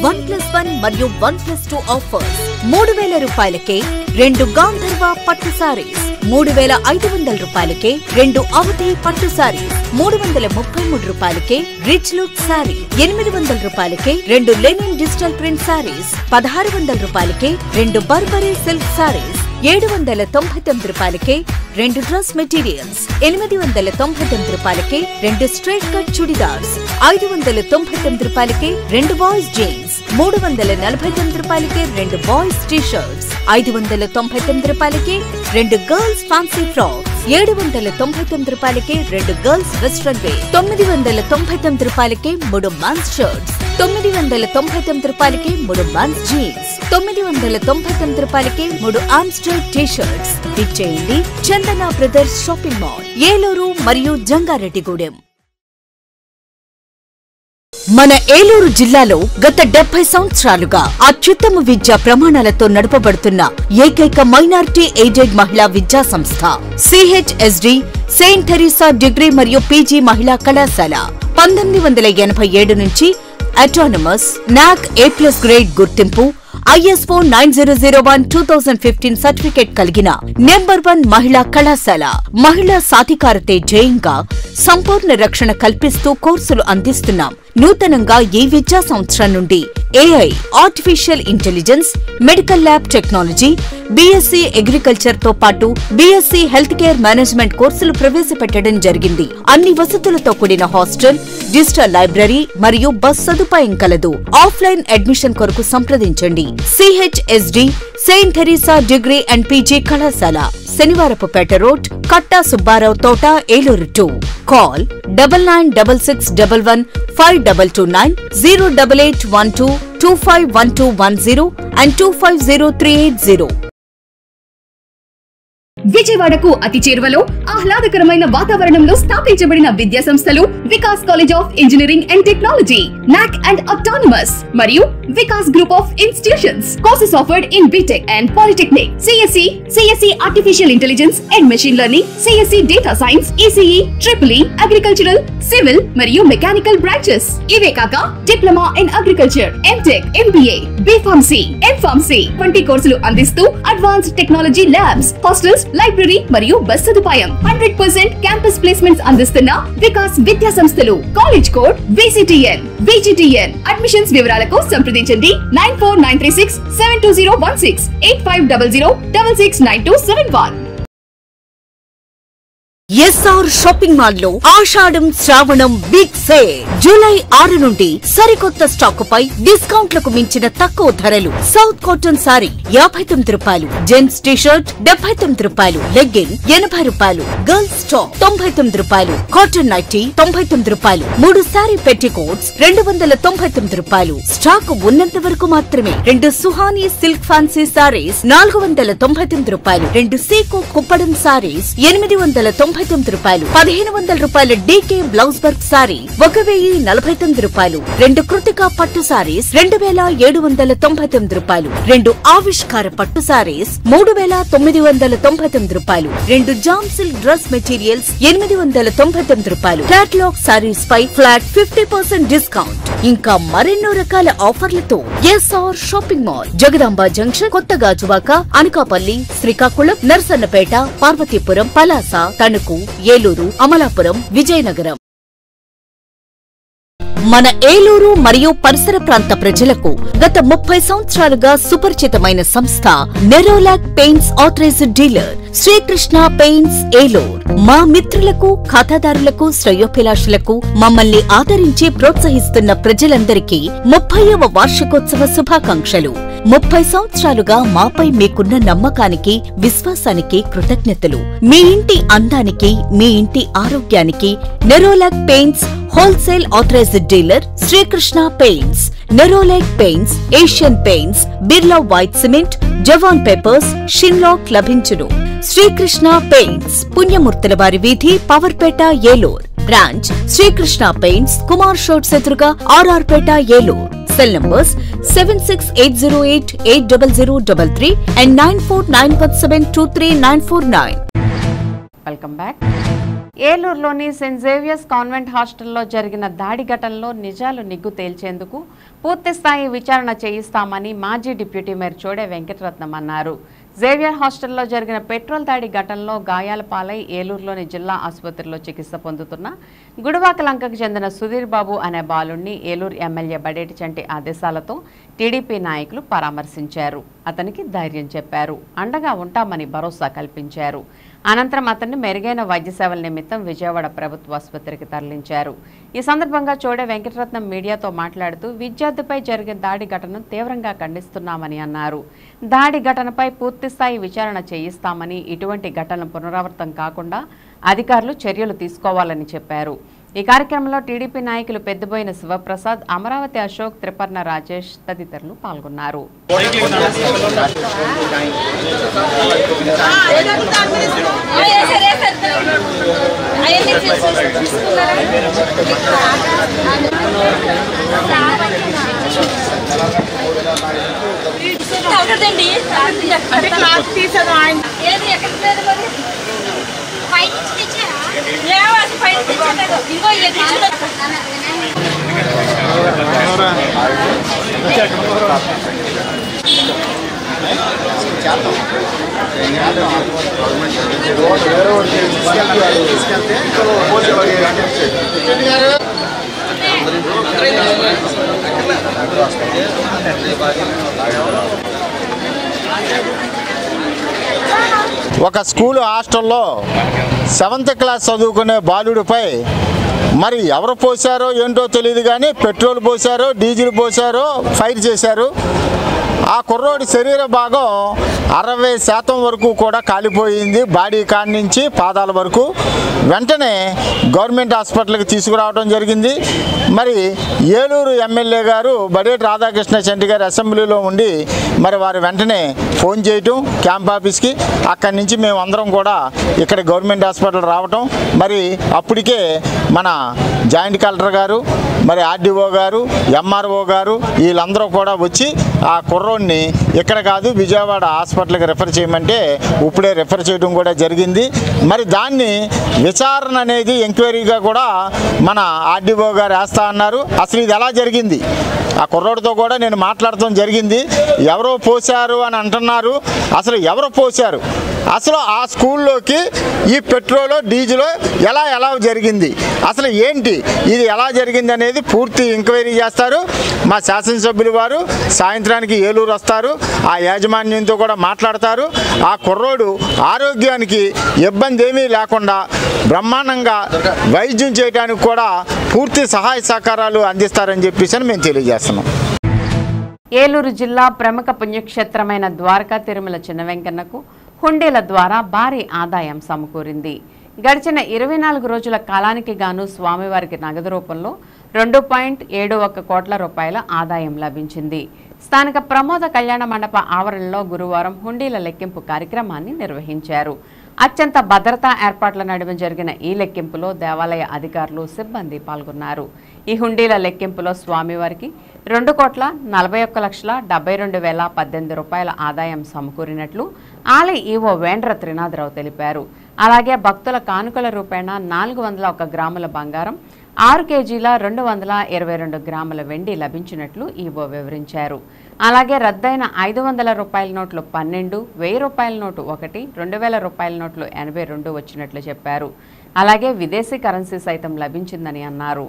Speaker 1: 1+1 మరియు 1+2 ఆఫర్స్. 3000 రూపాయలకే 2 గాంధర్వ పట్టు సారీస్, 3500 రూపాయలకే 2 అవధి పట్టు సారీస్, 333 రూపాయలకే రిచ్ లుక్ సారీ, 800 రూపాయలకే 2 లెనిన్ డిజిటల్ ప్రింట్ సారీస్, 1600 రూపాయలకే 2 బర్బరీ సిల్క్ సారీస్, 799 రూపాయలకే 2 డ్రెస్ మెటీరియల్స్, 899 రూపాయలకే 2 స్ట్రైట్ కట్ చుడిదార్స్, 599 రూపాయలకే 2 బాయ్స్ జీన్స్, 349 రూపాయలకే 2 బాయ్స్ టీ షర్ట్స్, 599 రూపాయలకే 2 గర్ల్స్ ఫ్యాన్సీ ఫ్రాక్స్, 799 రూపాయలకే 2 గర్ల్స్ వెస్ట్రన్ వేర్, 999 రూపాయలకే 3 మెన్స్ షర్ట్స్, 999 రూపాయలకే 3 మెన్స్ జీన్స్, 999 రూపాయలకే 3 ఆమ్స్టర్ టీ షర్ట్స్. ఇచ్చేయండి చందన బ్రదర్స్ షాపింగ్ మాల్, ఏలూరు మరియు జంగారెడ్డిగూడెం. మన ఏలూరు జిల్లాలో గత 70 సంవత్సరాలుగా అత్యుత్తమ విద్యా ప్రమాణాలతో నడపబడుతున్న ఏకైక మైనారిటీ ఎయిడెడ్ మహిళా విద్యా సంస్థ CHSD సెయింట్ థెరిసా డిగ్రీ మరియు పీజీ మహిళా కళాశాల 1987 నుంచి అటానమస్ NAC A+ గ్రేడ్ గుర్తింపు ISO 9001-2015 సర్టిఫికేట్ కలిగిన నెంబర్ 1 మహిళా కళాశాల. మహిళా సాధికారతే ధ్యేయంగా సంపూర్ణ రక్షణ కల్పిస్తూ కోర్సులు అందిస్తున్నాం. నూతనంగా ఈ విద్యా సంవత్సరం నుండి AI artificial intelligence, medical lab technology, BSc agriculture తో పాటు BSc హెల్త్ కేర్ మేనేజ్మెంట్ కోర్సులు ప్రవేశపెట్టడం జరిగింది. అన్ని వసతులతో కూడిన హాస్టల్, డిజిటల్ లైబ్రరీ మరియు బస్ సదుపాయం కలదు. ఆఫ్లైన్ అడ్మిషన్ కొరకు సంప్రదించండి. CHSD Saint Theresa degree and PG కళాశాల, శనివారపుపేట రోడ్, కట్టా సుబ్బారావు తోట, ఏలూరు 2. Call 9966115229 08812251210 and 250380.
Speaker 16: విజయవాడకు అతి చేరువలో ఆహ్లాదకరమైన వాతావరణంలో స్థాపించబడిన విద్యా సంస్థలు Vikas college of engineering and technology, NAC and Autonomous మరియు Vikas group of institutions. Courses offered in BTech and Polytechnic, CSE artificial intelligence and machine learning, CSE data science, ECE, EEE, agricultural, civil మరియు మెకానికల్ బ్రాంచెస్. ఇవే కాక diploma in agriculture, MTech, MBA, B.Pharmacy, M.Pharmacy వంటి కోర్సులు అందిస్తూ advanced technology labs, hostels, library మరియు bus సదుపాయం. 100% campus placements అందిస్తున్న వికాస్ విద్యా సంస్థలు. College code VCTN. అడ్మిషన్స్ వివరాలకు సంప్రదించండి 9493672016 8500669271.
Speaker 1: SR షాపింగ్ మాల్ లో ఆషాఢం శ్రావణం బిగ్ సేల్ జూలై 6 నుండి సరికొత్త స్టాక్ పై డిస్కౌంట్లకు మించిన తక్కువ ధరలు. సౌత్ కాటన్ సారీ 59 రూపాయలు, జెంట్స్ టీ-షర్ట్ 79 రూపాయలు, లెగ్గిన్ 80 రూపాయలు, గర్ల్స్ టాప్ 99 రూపాయలు, కాటన్ నైటీ 99 రూపాయలు, 3 సారీ పెట్టికోట్స్ 299 రూపాయలు. స్టాక్ ఉన్నంత వరకు మాత్రమే. 2 సుహానీ సిల్క్ ఫ్యాన్సీ సారీస్ 499 రూపాయలు, 2 సీకో కుప్పడం సారీస్ 899 రూపాయలు, 1500 రూపాయల DK బ్లౌజ్ వర్క్ సారీ 1049 రూపాయలు, 2 కృతికా పట్టు సారీస్ 2799 రూపాయలు, 2 ఆవిష్కార పట్టు సారీస్ 3999 రూపాయలు, 2 జామ్ సిల్క్ డ్రెస్ మెటీరియల్స్ 899 రూపాయలు. క్యాటలాగ్ సారీస్ పై ఫ్లాట్ 50% డిస్కౌంట్. ఇంకా మరెన్నో రకాల ఆఫర్లతో SR shopping mall, Jagadamba junction, కొత్త గాజువాక, అనకాపల్లి, శ్రీకాకుళం, నర్సన్నపేట, పార్వతీపురం, పలాస, తణుకు, ఏలూరు, అమలాపురం, విజయనగరం. మన ఏలూరు మరియు పరిసర ప్రాంత ప్రజలకు గత 30 సంవత్సరాలుగా సుపరిచితమైన సంస్థ Nerolac paints authorised dealer Srikrishna paints Eluru. మా మిత్రులకు, ఖాతాదారులకు, శ్రేయోభిలాషులకు మమ్మల్ని ఆదరించి ప్రోత్సహిస్తున్న ప్రజలందరికీ 30వ వార్షికోత్సవ శుభాకాంక్షలు. 30 సంవత్సరాలుగా మాపై మీకున్న నమ్మకానికి, విశ్వాసానికి కృతజ్ఞతలు. మీ ఇంటి అందానికి, మీ ఇంటి ఆరోగ్యానికి Nerolac paints wholesale authorised dealer Srikrishna paints. Nerolac paints, Asian paints, Birla white cement, Jawan papers, Sheenlac లభించును. శ్రీకృష్ణ పెయింట్స్, పుణ్యమూర్తుల వారి వీధి, పవర్పేట, ఏలూరు. బ్రాంచ్ శ్రీకృష్ణ పెయింట్స్, కుమార్ షోట్స్ ఎదురుగా, RR Peta, Eluru. Cell numbers 7680880033 and 9491723949.
Speaker 2: Welcome back. ఏలూరులోని సెయింట్ జేవియర్స్ కాన్వెంట్ హాస్టల్లో జరిగిన దాడి ఘటనలో నిజాలు నిగ్గు తేల్చేందుకు పూర్తిస్థాయి విచారణ చేయిస్తామని మాజీ డిప్యూటీ మేయర్ చోడే వెంకటరత్నం అన్నారు. జేవియర్ హాస్టల్లో జరిగిన పెట్రోల్ దాడి ఘటనలో గాయాల పాలై ఏలూరులోని జిల్లా ఆసుపత్రిలో చికిత్స పొందుతున్న గుడివాకలంకకు చెందిన సుధీర్ బాబు అనే బాలుణ్ణి ఏలూరు ఎమ్మెల్యే బడేటి చంటి ఆదేశాలతో టీడీపీ నాయకులు పరామర్శించారు. అతనికి ధైర్యం చెప్పారు, అండగా ఉంటామని భరోసా కల్పించారు. అనంతరం అతన్ని మెరుగైన వైద్య సేవల నిమిత్తం విజయవాడ ప్రభుత్వ ఆసుపత్రికి తరలించారు. ఈ సందర్భంగా చోడే వెంకటరత్నం మీడియాతో మాట్లాడుతూ విద్యార్థిపై జరిగిన దాడి ఘటనను తీవ్రంగా ఖండిస్తున్నామని అన్నారు. దాడి ఘటనపై పూర్తిస్థాయి విచారణ చేయిస్తామని, ఇటువంటి ఘటనలు పునరావృతం కాకుండా అధికారులు చర్యలు తీసుకోవాలని చెప్పారు. ఈ కార్యక్రమంలో టీడీపీ నాయకులు పెద్దబోయిన శివప్రసాద్, అమరావతి అశోక్, త్రిపర్ణ రాజేష్ తదితరులు పాల్గొన్నారు.
Speaker 17: ఒక స్కూల్ హాస్టల్లో 7th క్లాస్ చదువుకునే బాలుడిపై మరి ఎవరు పోసారో ఏంటో తెలియదు కానీ పెట్రోల్ పోసారో డీజిల్ పోసారో ఫైర్ చేశారు. ఆ కుర్రోడి శరీర భాగం 60% వరకు కూడా కాలిపోయింది, బాడీ కాడి నుంచి పాదాల వరకు. వెంటనే గవర్నమెంట్ హాస్పిటల్కి తీసుకురావడం జరిగింది. మరి ఏలూరు ఎమ్మెల్యే గారు బడేటి రాధాకృష్ణ చెంటి గారి అసెంబ్లీలో ఉండి మరి వారు వెంటనే ఫోన్ చేయటం క్యాంప్ ఆఫీస్కి. అక్కడి నుంచి మేము అందరం కూడా ఇక్కడ గవర్నమెంట్ హాస్పిటల్ రావటం, మరి అప్పటికే మన జాయింట్ కలెక్టర్ గారు, మరి ఆర్డీఓ గారు, ఎంఆర్ఓ గారు వీళ్ళందరూ కూడా వచ్చి ఆ కుర్రోడిని ఇక్కడ కాదు విజయవాడ హాస్పిటల్కి రెఫర్ చేయమంటే ఇప్పుడే రెఫర్ చేయడం కూడా జరిగింది. మరి దాన్ని విచారణ అనేది ఎంక్వైరీగా కూడా మన ఆర్డీఓ గారు వేస్తా అన్నారు. అసలు ఇది ఎలా జరిగింది, ఆ కుర్రోడితో కూడా నేను మాట్లాడటం జరిగింది. ఎవరో పోశారు అని అంటున్నారు, అసలు ఎవరు పోశారు, అసలు ఆ స్కూల్లోకి ఈ పెట్రోల్ డీజిల్ ఎలా జరిగింది, అసలు ఏంటి ఇది ఎలా జరిగింది అనేది పూర్తి ఎంక్వైరీ చేస్తారు. మా శాసనసభ్యులు వారు సాయంత్రానికి ఏలూరు వస్తారు, ఆ యాజమాన్యంతో కూడా మాట్లాడతారు. ఆ కుర్రోడు ఆరోగ్యానికి ఇబ్బంది ఏమీ లేకుండా బ్రహ్మాండంగా వైద్యం చేయడానికి కూడా పూర్తి సహాయ సహకారాలు అందిస్తారని చెప్పేసి మేము తెలియజేస్తున్నాం.
Speaker 2: ఏలూరు జిల్లా ప్రముఖ పుణ్యక్షేత్రమైన ద్వారకా తిరుమల చిన్న వెంకన్నకు హుండీల ద్వారా భారీ ఆదాయం సమకూరింది. గడిచిన 24 రోజుల కాలానికి గాను స్వామివారికి నగదు రూపంలో 2.71 కోట్ల రూపాయల ఆదాయం లభించింది. స్థానిక ప్రమోద కళ్యాణ మండప ఆవరణలో గురువారం హుండీల లెక్కింపు కార్యక్రమాన్ని నిర్వహించారు. అత్యంత భద్రతా ఏర్పాట్ల నడుమ జరిగిన ఈ లెక్కింపులో దేవాలయ అధికారులు, సిబ్బంది పాల్గొన్నారు. ఈ హుండీల లెక్కింపులో స్వామివారికి 2,41,72,018 రూపాయల ఆదాయం సమకూరినట్లు ఆలయ ఈవో వేండ్ర త్రినాథరావు తెలిపారు. అలాగే భక్తుల కానుకల రూపేణా 401 గ్రాముల బంగారం, 6 కేజీల 222 గ్రాముల వెండి లభించినట్లు ఈవో వివరించారు. అలాగే రద్దయిన 500 రూపాయల నోట్లు 12, 1000 రూపాయల నోటు 1, 2000 రూపాయల నోట్లు 82 వచ్చినట్లు చెప్పారు. అలాగే విదేశీ కరెన్సీ సైతం లభించిందని అన్నారు.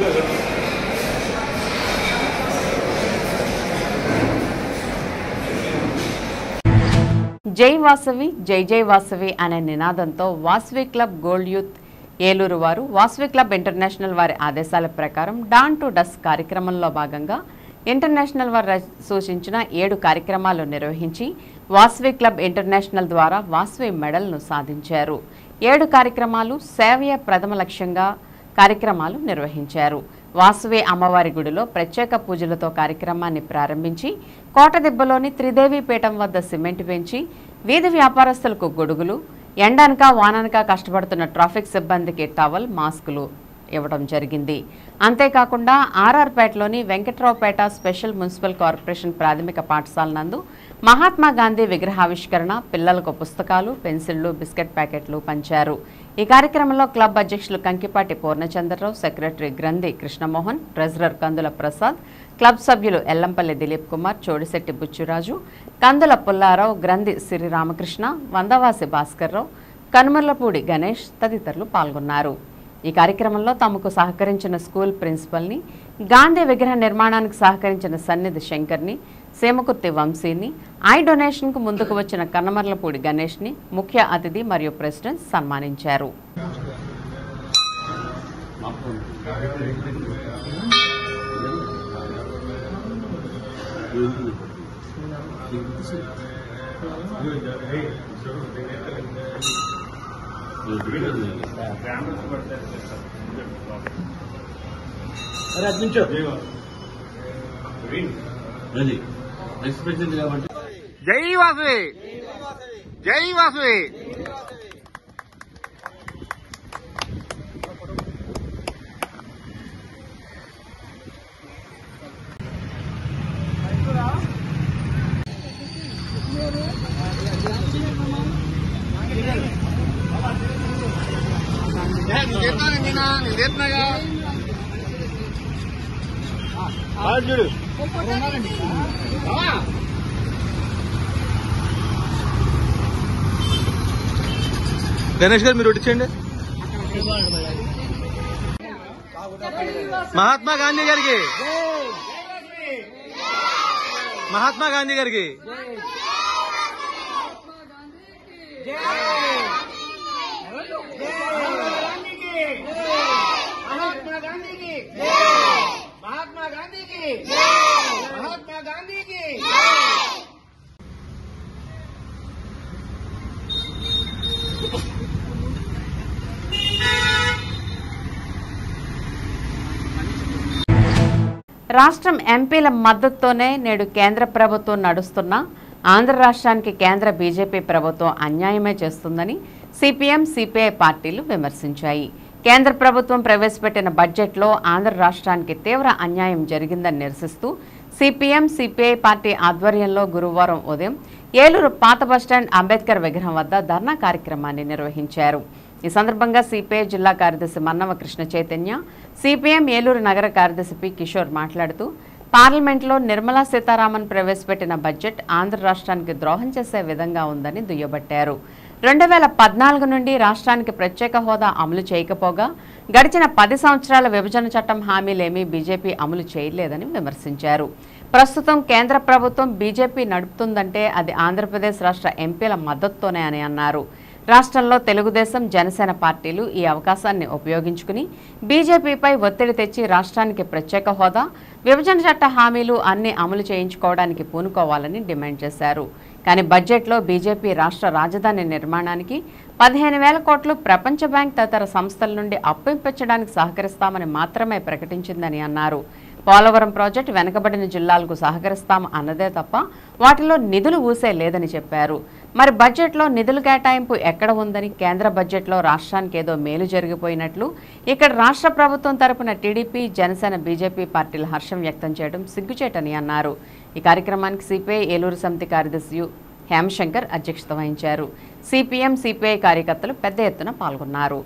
Speaker 2: జై వాసవి జై జై వాసవి అనే నినాదంతో Vasavi club gold youth Eluru వారు వాసవి క్లబ్ ఇంటర్నేషనల్ వారి ఆదేశాల ప్రకారం డాన్ టు డస్ కార్యక్రమంలో భాగంగా ఇంటర్నేషనల్ వారు సూచించిన 7 కార్యక్రమాలు నిర్వహించి వాసవి క్లబ్ ఇంటర్నేషనల్ ద్వారా వాసవి మెడల్ను సాధించారు. 7 కార్యక్రమాలు సేవయ ప్రథమ లక్ష్యంగా కార్యక్రమాలు నిర్వహించారు. వాసవి అమ్మవారి గుడిలో ప్రత్యేక పూజలతో కార్యక్రమాన్ని ప్రారంభించి కోటదిబ్బలోని త్రిదేవి పీఠం వద్ద సిమెంట్ పెంచి వీధి వ్యాపారస్తులకు గొడుగులు, ఎండనక వాననక కష్టపడుతున్న ట్రాఫిక్ సిబ్బందికి టవల్, మాస్కులు ఇవ్వడం జరిగింది. అంతేకాకుండా ఆర్ఆర్పేటలోని వెంకట్రావుపేట స్పెషల్ మున్సిపల్ కార్పొరేషన్ ప్రాథమిక పాఠశాల నందు మహాత్మా గాంధీ విగ్రహావిష్కరణ, పిల్లలకు పుస్తకాలు, పెన్సిళ్లు, బిస్కెట్ ప్యాకెట్లు పంచారు. ఈ కార్యక్రమంలో క్లబ్ అధ్యక్షులు కంకిపాటి పూర్ణచంద్రరావు, సెక్రటరీ గ్రంథి కృష్ణమోహన్, ట్రెజరర్ కందుల ప్రసాద్, క్లబ్ సభ్యులు ఎల్లంపల్లి దిలీప్ కుమార్, చోడిశెట్టి బుచ్చిరాజు, కందుల పుల్లారావు, గ్రంథి సిరి రామకృష్ణ, వందవాసి భాస్కర్రావు, కనుమర్లపూడి గణేష్ తదితరులు పాల్గొన్నారు. ఈ కార్యక్రమంలో తమకు సహకరించిన స్కూల్ ప్రిన్సిపల్ని, గాంధీ విగ్రహ నిర్మాణానికి సహకరించిన సన్నిధి శంకర్ని, సేమకుర్తి వంశీని, ఐ డొనేషన్కు ముందుకు వచ్చిన కన్నమర్లపూడి గణేష్ని ముఖ్య అతిథి మరియు ప్రెసిడెంట్ సన్మానించారు.
Speaker 17: జై వాసవి జై వాసవి.
Speaker 18: గణేష్ గారు మీరు వచ్చేయండి. మహాత్మా గాంధీ గారికి, మహాత్మా గాంధీ గారికి
Speaker 2: రాష్ట్రం ఎంపీల మద్దతుతోనే నేడు కేంద్ర ప్రభుత్వం నడుస్తున్న ఆంధ్ర రాష్ట్రానికి కేంద్ర బీజేపీ ప్రభుత్వం అన్యాయమే చేస్తుందని సిపిఎం, సిపిఐ పార్టీలు విమర్శించాయి. కేంద్ర ప్రభుత్వం ప్రవేశపెట్టిన బడ్జెట్లో ఆంధ్ర రాష్ట్రానికి తీవ్ర అన్యాయం జరిగిందని నిరసిస్తూ సిపిఎం, సిపిఐ పార్టీ ఆధ్వర్యంలో గురువారం ఉదయం ఏలూరు పాత బస్టాండ్ అంబేద్కర్ విగ్రహం వద్ద ధర్నా కార్యక్రమాన్ని నిర్వహించారు. ఈ సందర్భంగా సిపిఐ జిల్లా కార్యదర్శి మన్నవ కృష్ణ చైతన్య, సిపిఎం ఏలూరు నగర కార్యదర్శి పి కిషోర్ మాట్లాడుతూ పార్లమెంట్లో నిర్మలా సీతారామన్ ప్రవేశపెట్టిన బడ్జెట్ ఆంధ్ర రాష్ట్రానికి ద్రోహం చేసే విధంగా ఉందని దుయ్యబట్టారు. 2014 నుండి రాష్ట్రానికి ప్రత్యేక హోదా అమలు చేయకపోగా గడిచిన 10 సంవత్సరాల విభజన చట్టం హామీలేమీ బీజేపీ అమలు చేయలేదని విమర్శించారు. ప్రస్తుతం కేంద్ర ప్రభుత్వం బీజేపీ నడుపుతుందంటే అది ఆంధ్రప్రదేశ్ రాష్ట్ర ఎంపీల మద్దతుతోనే అని అన్నారు. రాష్ట్రంలో తెలుగుదేశం, జనసేన పార్టీలు ఈ అవకాశాన్ని ఉపయోగించుకుని బీజేపీపై ఒత్తిడి తెచ్చి రాష్ట్రానికి ప్రత్యేక హోదా, విభజన చట్ట హామీలు అన్ని అమలు చేయించుకోవడానికి పూనుకోవాలని డిమాండ్ చేశారు. కానీ బడ్జెట్లో బీజేపీ రాష్ట్ర రాజధాని నిర్మాణానికి 15,000 కోట్లు ప్రపంచ బ్యాంక్ తదితర సంస్థల నుండి అప్పించడానికి సహకరిస్తామని మాత్రమే ప్రకటించిందని అన్నారు. పోలవరం ప్రాజెక్టు వెనుకబడిన జిల్లాలకు సహకరిస్తాము అన్నదే తప్ప వాటిలో నిధులు ఊసే లేదని చెప్పారు. మరి బడ్జెట్లో నిధుల కేటాయింపు ఎక్కడ ఉందని, కేంద్ర బడ్జెట్లో రాష్ట్రానికి ఏదో మేలు జరిగిపోయినట్లు ఇక్కడ రాష్ట్ర ప్రభుత్వం తరపున టీడీపీ, జనసేన, బీజేపీ పార్టీలు హర్షం వ్యక్తం చేయడం సిగ్గుచేటని అన్నారు. ఈ కార్యక్రమానికి సిపిఐ ఏలూరు సమితి కార్యదర్శి హేమశంకర్ అధ్యక్షత వహించారు. సిపిఎం, సిపిఐ కార్యకర్తలు పెద్ద ఎత్తున పాల్గొన్నారు.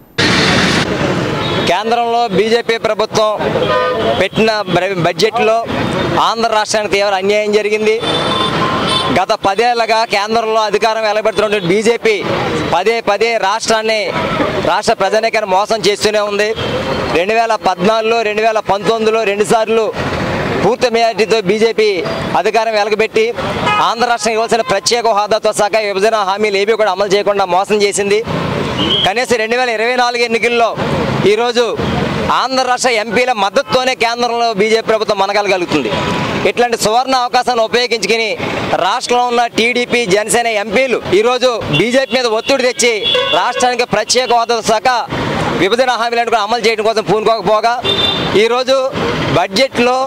Speaker 19: కేంద్రంలో బీజేపీ ప్రభుత్వం పెట్టిన బడ్జెట్లో ఆంధ్ర రాష్ట్రానికి తీవ్ర అన్యాయం జరిగింది. గత 10 ఏళ్లుగా కేంద్రంలో అధికారం వెలబెడుతున్నటువంటి బీజేపీ పదే రాష్ట్రాన్ని రాష్ట్ర ప్రజానీకాన్ని మోసం చేస్తూనే ఉంది. 2014లో 2019లో 2 సార్లు పూర్తి మెజార్టీతో బీజేపీ అధికారం వెలగబెట్టి ఆంధ్ర రాష్ట్రం ఇవ్వాల్సిన ప్రత్యేక హోదాతో సహా విభజన హామీలు ఏవి కూడా అమలు చేయకుండా మోసం చేసింది. కనీసం 2024 ఎన్నికల్లో ఈరోజు ఆంధ్ర రాష్ట్ర ఎంపీల మద్దతుతోనే కేంద్రంలో బీజేపీ ప్రభుత్వం మనగలగలుగుతుంది. ఇట్లాంటి సువర్ణ అవకాశాన్ని ఉపయోగించుకుని రాష్ట్రంలో ఉన్న టీడీపీ జనసేన ఎంపీలు ఈరోజు బీజేపీ మీద ఒత్తిడి తెచ్చి రాష్ట్రానికి ప్రత్యేక హోదాతో సహా విభజన హామీలను కూడా అమలు చేయడం కోసం పూనుకోకపోగా ఈరోజు బడ్జెట్లో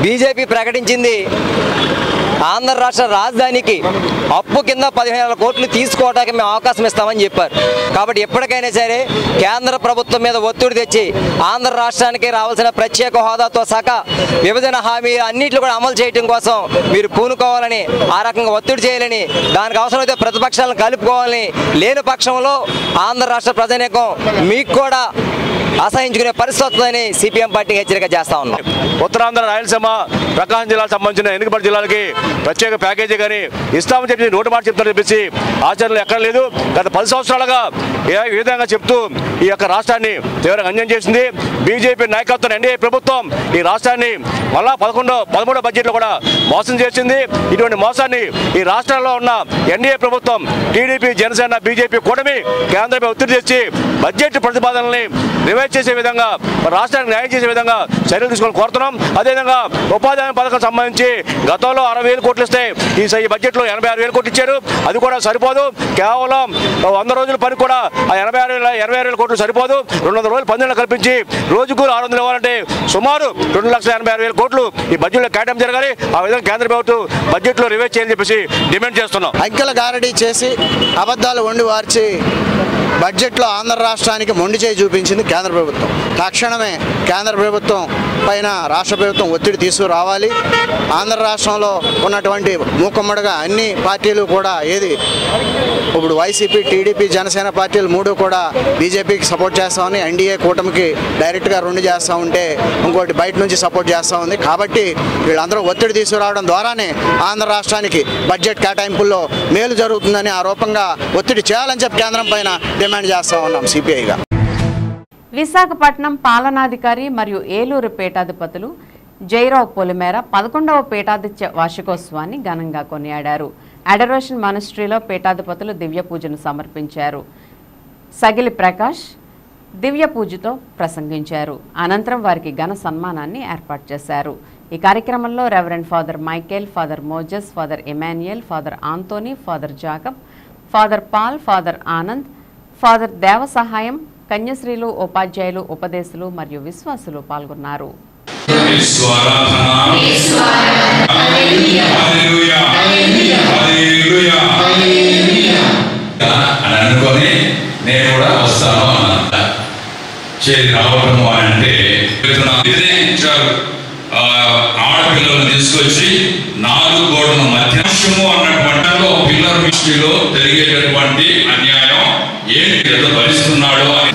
Speaker 19: బీజేపీ ప్రకటించింది ఆంధ్ర రాష్ట్ర రాజధానికి అప్పు కింద 15,000 కోట్లు తీసుకోవడానికి మేము అవకాశం ఇస్తామని చెప్పారు. కాబట్టి ఎప్పటికైనా సరే కేంద్ర ప్రభుత్వం మీద ఒత్తిడి తెచ్చి ఆంధ్ర రాష్ట్రానికి రావాల్సిన ప్రత్యేక హోదాతో సహా విభజన హామీ అన్నింటిలో కూడా అమలు చేయడం కోసం మీరు పూనుకోవాలని, ఆ రకంగా ఒత్తిడి చేయాలని, దానికి అవసరమైతే ప్రతిపక్షాలను కలుపుకోవాలని, లేని పక్షంలో ఆంధ్ర రాష్ట్ర ప్రజానీకం మీకు కూడా అసహించుకునే పరిస్థితి వస్తుందని సిపిఎం పార్టీకి హెచ్చరిక చేస్తా ఉన్నాం.
Speaker 20: ఉత్తరాంధ్ర, రాయలసీమ, ప్రకాశం జిల్లాకు సంబంధించిన ఎన్నికబడి జిల్లాలకి ప్రత్యేక ప్యాకేజీ కానీ ఇస్తామని చెప్పి నోటు మాట చెప్తారని చెప్పేసి ఆచరణలు ఎక్కడ లేదు. గత 10 సంవత్సరాలుగా ఈ విధంగా చెప్తూ ఈ యొక్క రాష్ట్రాన్ని తీవ్రంగా అన్యాయం చేసింది. బీజేపీ నాయకత్వం ఎన్డీఏ ప్రభుత్వం ఈ రాష్ట్రాన్ని మళ్ళా 13వ బడ్జెట్లో కూడా మోసం చేసింది. ఇటువంటి మోసాన్ని ఈ రాష్ట్రంలో ఉన్న ఎన్డీఏ ప్రభుత్వం, టీడీపీ, జనసేన, బీజేపీ కూటమి కేంద్రంపై ఒత్తిడి తెచ్చి బడ్జెట్ ప్రతిపాదనల్ని రివైజ్ చేసే విధంగా, రాష్ట్రానికి న్యాయం చేసే విధంగా చర్యలు తీసుకొని కోరుతున్నాం. అదేవిధంగా ఉపాధి హామీ పథకం సంబంధించి గతంలో 60,000 కోట్లు ఇస్తే ఈ బడ్జెట్లో 86,000 కోట్లు ఇచ్చారు. అది కూడా సరిపోదు. కేవలం 100 రోజుల పని కూడా ఆ 86,000 కోట్లు సరిపోదు. 200 రోజులు పనులను కల్పించి రోజుకు 600 ఇవ్వాలంటే సుమారు 2,86,000 కోట్లు ఈ బడ్జెట్లో కేటాయింపు జరగాలి. ఆ విధంగా కేంద్ర ప్రభుత్వం బడ్జెట్లో రివైజ్ చేయాలని చెప్పేసి డిమాండ్ చేస్తున్నాం.
Speaker 21: అంకెల గారడీ చేసి అబద్ధాలు వండి వార్చి బడ్జెట్లో ఆంధ్ర రాష్ట్రానికి మొండి చేయి చూపించింది కేంద్ర ప్రభుత్వం. తక్షణమే కేంద్ర ప్రభుత్వం పైన రాష్ట్ర ప్రభుత్వం ఒత్తిడి తీసుకురావాలి. ఆంధ్ర రాష్ట్రంలో ఉన్నటువంటి మూకుమ్మడిగా అన్ని పార్టీలు కూడా ఇప్పుడు వైసీపీ, టీడీపీ, జనసేన పార్టీలు 3 కూడా బీజేపీకి సపోర్ట్ చేస్తామని, ఎన్డీఏ కూటమికి డైరెక్ట్గా 2 చేస్తూ ఉంటే ఇంకోటి బయట నుంచి సపోర్ట్ చేస్తూ ఉంది. కాబట్టి వీళ్ళందరూ ఒత్తిడి తీసుకురావడం ద్వారానే ఆంధ్ర రాష్ట్రానికి బడ్జెట్ కేటాయింపుల్లో మేలు జరుగుతుందని ఆ రూపంగా ఒత్తిడి చేయాలని చెప్పి కేంద్రం పైన డిమాండ్ చేస్తూ ఉన్నాం సిపిఐగా.
Speaker 2: విశాఖపట్నం పాలనాధికారి మరియు ఏలూరు పీఠాధిపతులు జైరావు పొలిమేర 11వ పీఠాధిత్య వార్షికోత్సవాన్ని ఘనంగా కొనియాడారు. అడరేషన్ మానిస్ట్రీలో పీఠాధిపతులు దివ్య పూజను సమర్పించారు. సగిలి ప్రకాష్ దివ్య పూజతో ప్రసంగించారు. అనంతరం వారికి ఘన సన్మానాన్ని ఏర్పాటు చేశారు. ఈ కార్యక్రమంలో reverend father Michael, father Moses, father Emmanuel, father Antony, father Jacob, father Paul, father Anand, father Deva Sahayam, కన్యశ్రీలు, ఉపాధ్యాయులు, ఉపదేశులు మరియు విశ్వాసులు పాల్గొన్నారు.
Speaker 22: అనుకొని నేను కూడా వస్తాను అన్నంత రావటము అంటే ఆడపిల్లలను తీసుకొచ్చి 4 గోడల మధ్య అన్నటువంటి పిల్లర్ దృష్టిలో జరిగేటటువంటి అన్యాయం ఏంటి భరిస్తున్నాడు అని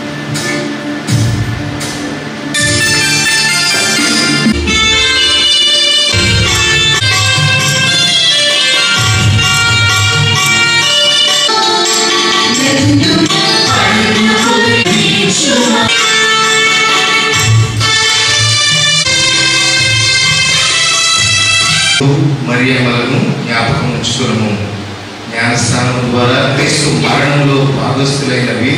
Speaker 23: మరియమ్మలను జ్ఞాపకం ఉంచుకున్నాము. జ్ఞానస్నానం ద్వారా క్రీస్తు మరణంలో భాగస్థులైనవి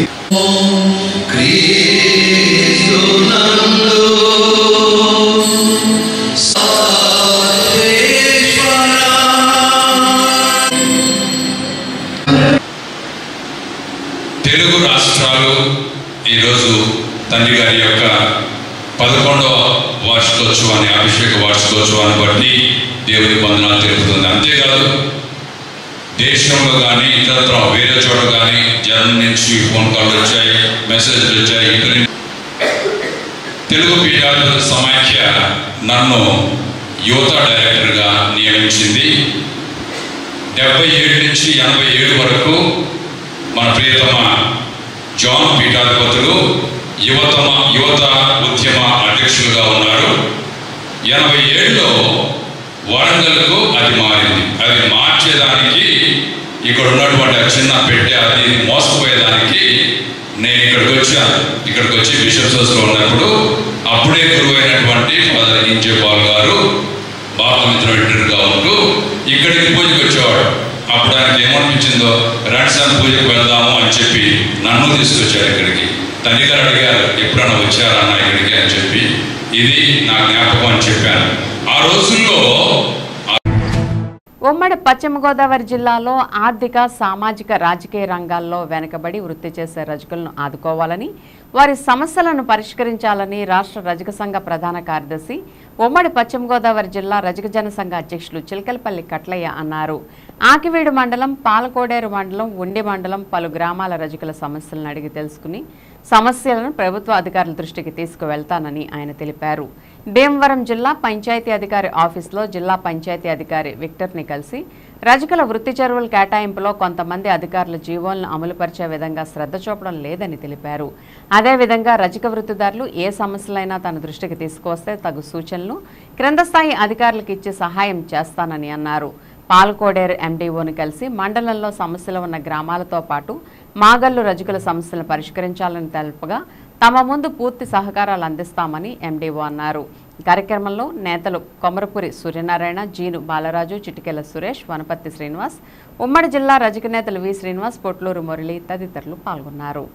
Speaker 22: తెలుగు రాష్ట్రాలు ఈరోజు తండ్రి గారి యొక్క 11వ వార్షికోత్సవాన్ని, అభిషేక వార్షికోత్సవాన్ని బట్టి దేవుని వందనాలు తెలుపుతుంది. అంతేకాదు దేశంలో కానీ ఇతరత్ర వేరే చోట కానీ జనం నుంచి ఫోన్ కాల్ వచ్చాయి, మెసేజ్లు వచ్చాయి. తెలుగు పీఠాధిపతుల సమాఖ్య నన్ను యువత డైరెక్టర్గా నియమించింది. 77 నుంచి 87 వరకు మన ప్రియతమ జాన్ పీఠాధిపతులు యువత ఉద్యమ అధ్యక్షులుగా ఉన్నారు. 87లో వరంగల్కు అది మారింది. అది మార్చేదానికి ఇక్కడ ఉన్నటువంటి చిన్న పెట్టె అది మోసపోయేదానికి నేను ఇక్కడికి వచ్చాను. ఇక్కడికి వచ్చి బిషప్స్ హౌస్లో ఉన్నప్పుడు అప్పుడే గురువు అయినటువంటి ఫాదర్ ఇంజే పాల్ గారు బాలమిత్ర వెంటర్గా ఉంటూ ఇక్కడికి పూజకు వచ్చేవాడు. అప్పుడు ఆయనకి ఏమనిపించిందో రణసాన్ పూజకు వెళ్దాము అని చెప్పి నన్ను తీసుకొచ్చారు ఇక్కడికి. తండ్రి గారు అడిగారు ఎప్పుడైనా వచ్చారన్న ఇక్కడికి అని చెప్పి, ఇది నా జ్ఞాపకం అని చెప్పాను. ఆ రోజుల్లో
Speaker 2: ఉమ్మడి పశ్చిమ గోదావరి జిల్లాలో ఆర్థిక సామాజిక రాజకీయ రంగాల్లో వెనుకబడి వృత్తి చేసే రజకులను ఆదుకోవాలని, వారి సమస్యలను పరిష్కరించాలని రాష్ట్ర రజక సంఘ ప్రధాన కార్యదర్శి ఉమ్మడి పశ్చిమ గోదావరి జిల్లా రజక జన సంఘ అధ్యక్షులు చిలకలపల్లి కట్లయ్య అన్నారు. ఆకివీడు మండలం, పాలకోడేరు మండలం, ఉండి మండలం పలు గ్రామాల రజకుల సమస్యలను అడిగి తెలుసుకుని సమస్యలను ప్రభుత్వ అధికారుల దృష్టికి తీసుకువెళ్తానని ఆయన తెలిపారు. భీమవరం జిల్లా పంచాయతీ అధికారి ఆఫీసులో జిల్లా పంచాయతీ అధికారి విక్టర్ని కలిసి రజకుల వృత్తి చెరువుల కేటాయింపులో కొంతమంది అధికారులు జీవోలను అమలుపరిచే విధంగా శ్రద్ధ చూపడం లేదని తెలిపారు. అదేవిధంగా రజక వృత్తిదారులు ఏ సమస్యలైనా తన దృష్టికి తీసుకువస్తే తగు సూచనలు క్రింద స్థాయి అధికారులకు ఇచ్చి సహాయం చేస్తానని అన్నారు. పాలకోడేరు ఎండీఓను కలిసి మండలంలో సమస్యలు ఉన్న గ్రామాలతో పాటు మాగల్లు రజకుల సమస్యలను పరిష్కరించాలని తెలుపగా తమ ముందు పూర్తి సహకారాలు అందిస్తామని ఎండీఓ అన్నారు. కార్యక్రమంలో నేతలు కొమరపురి సూర్యనారాయణ, జీను బాలరాజు, చిటికెల సురేష్, వనపర్తి శ్రీనివాస్, ఉమ్మడి జిల్లా రజక నేతలు వి శ్రీనివాస్, పొట్లూరు మురళి తదితరులు పాల్గొన్నారు.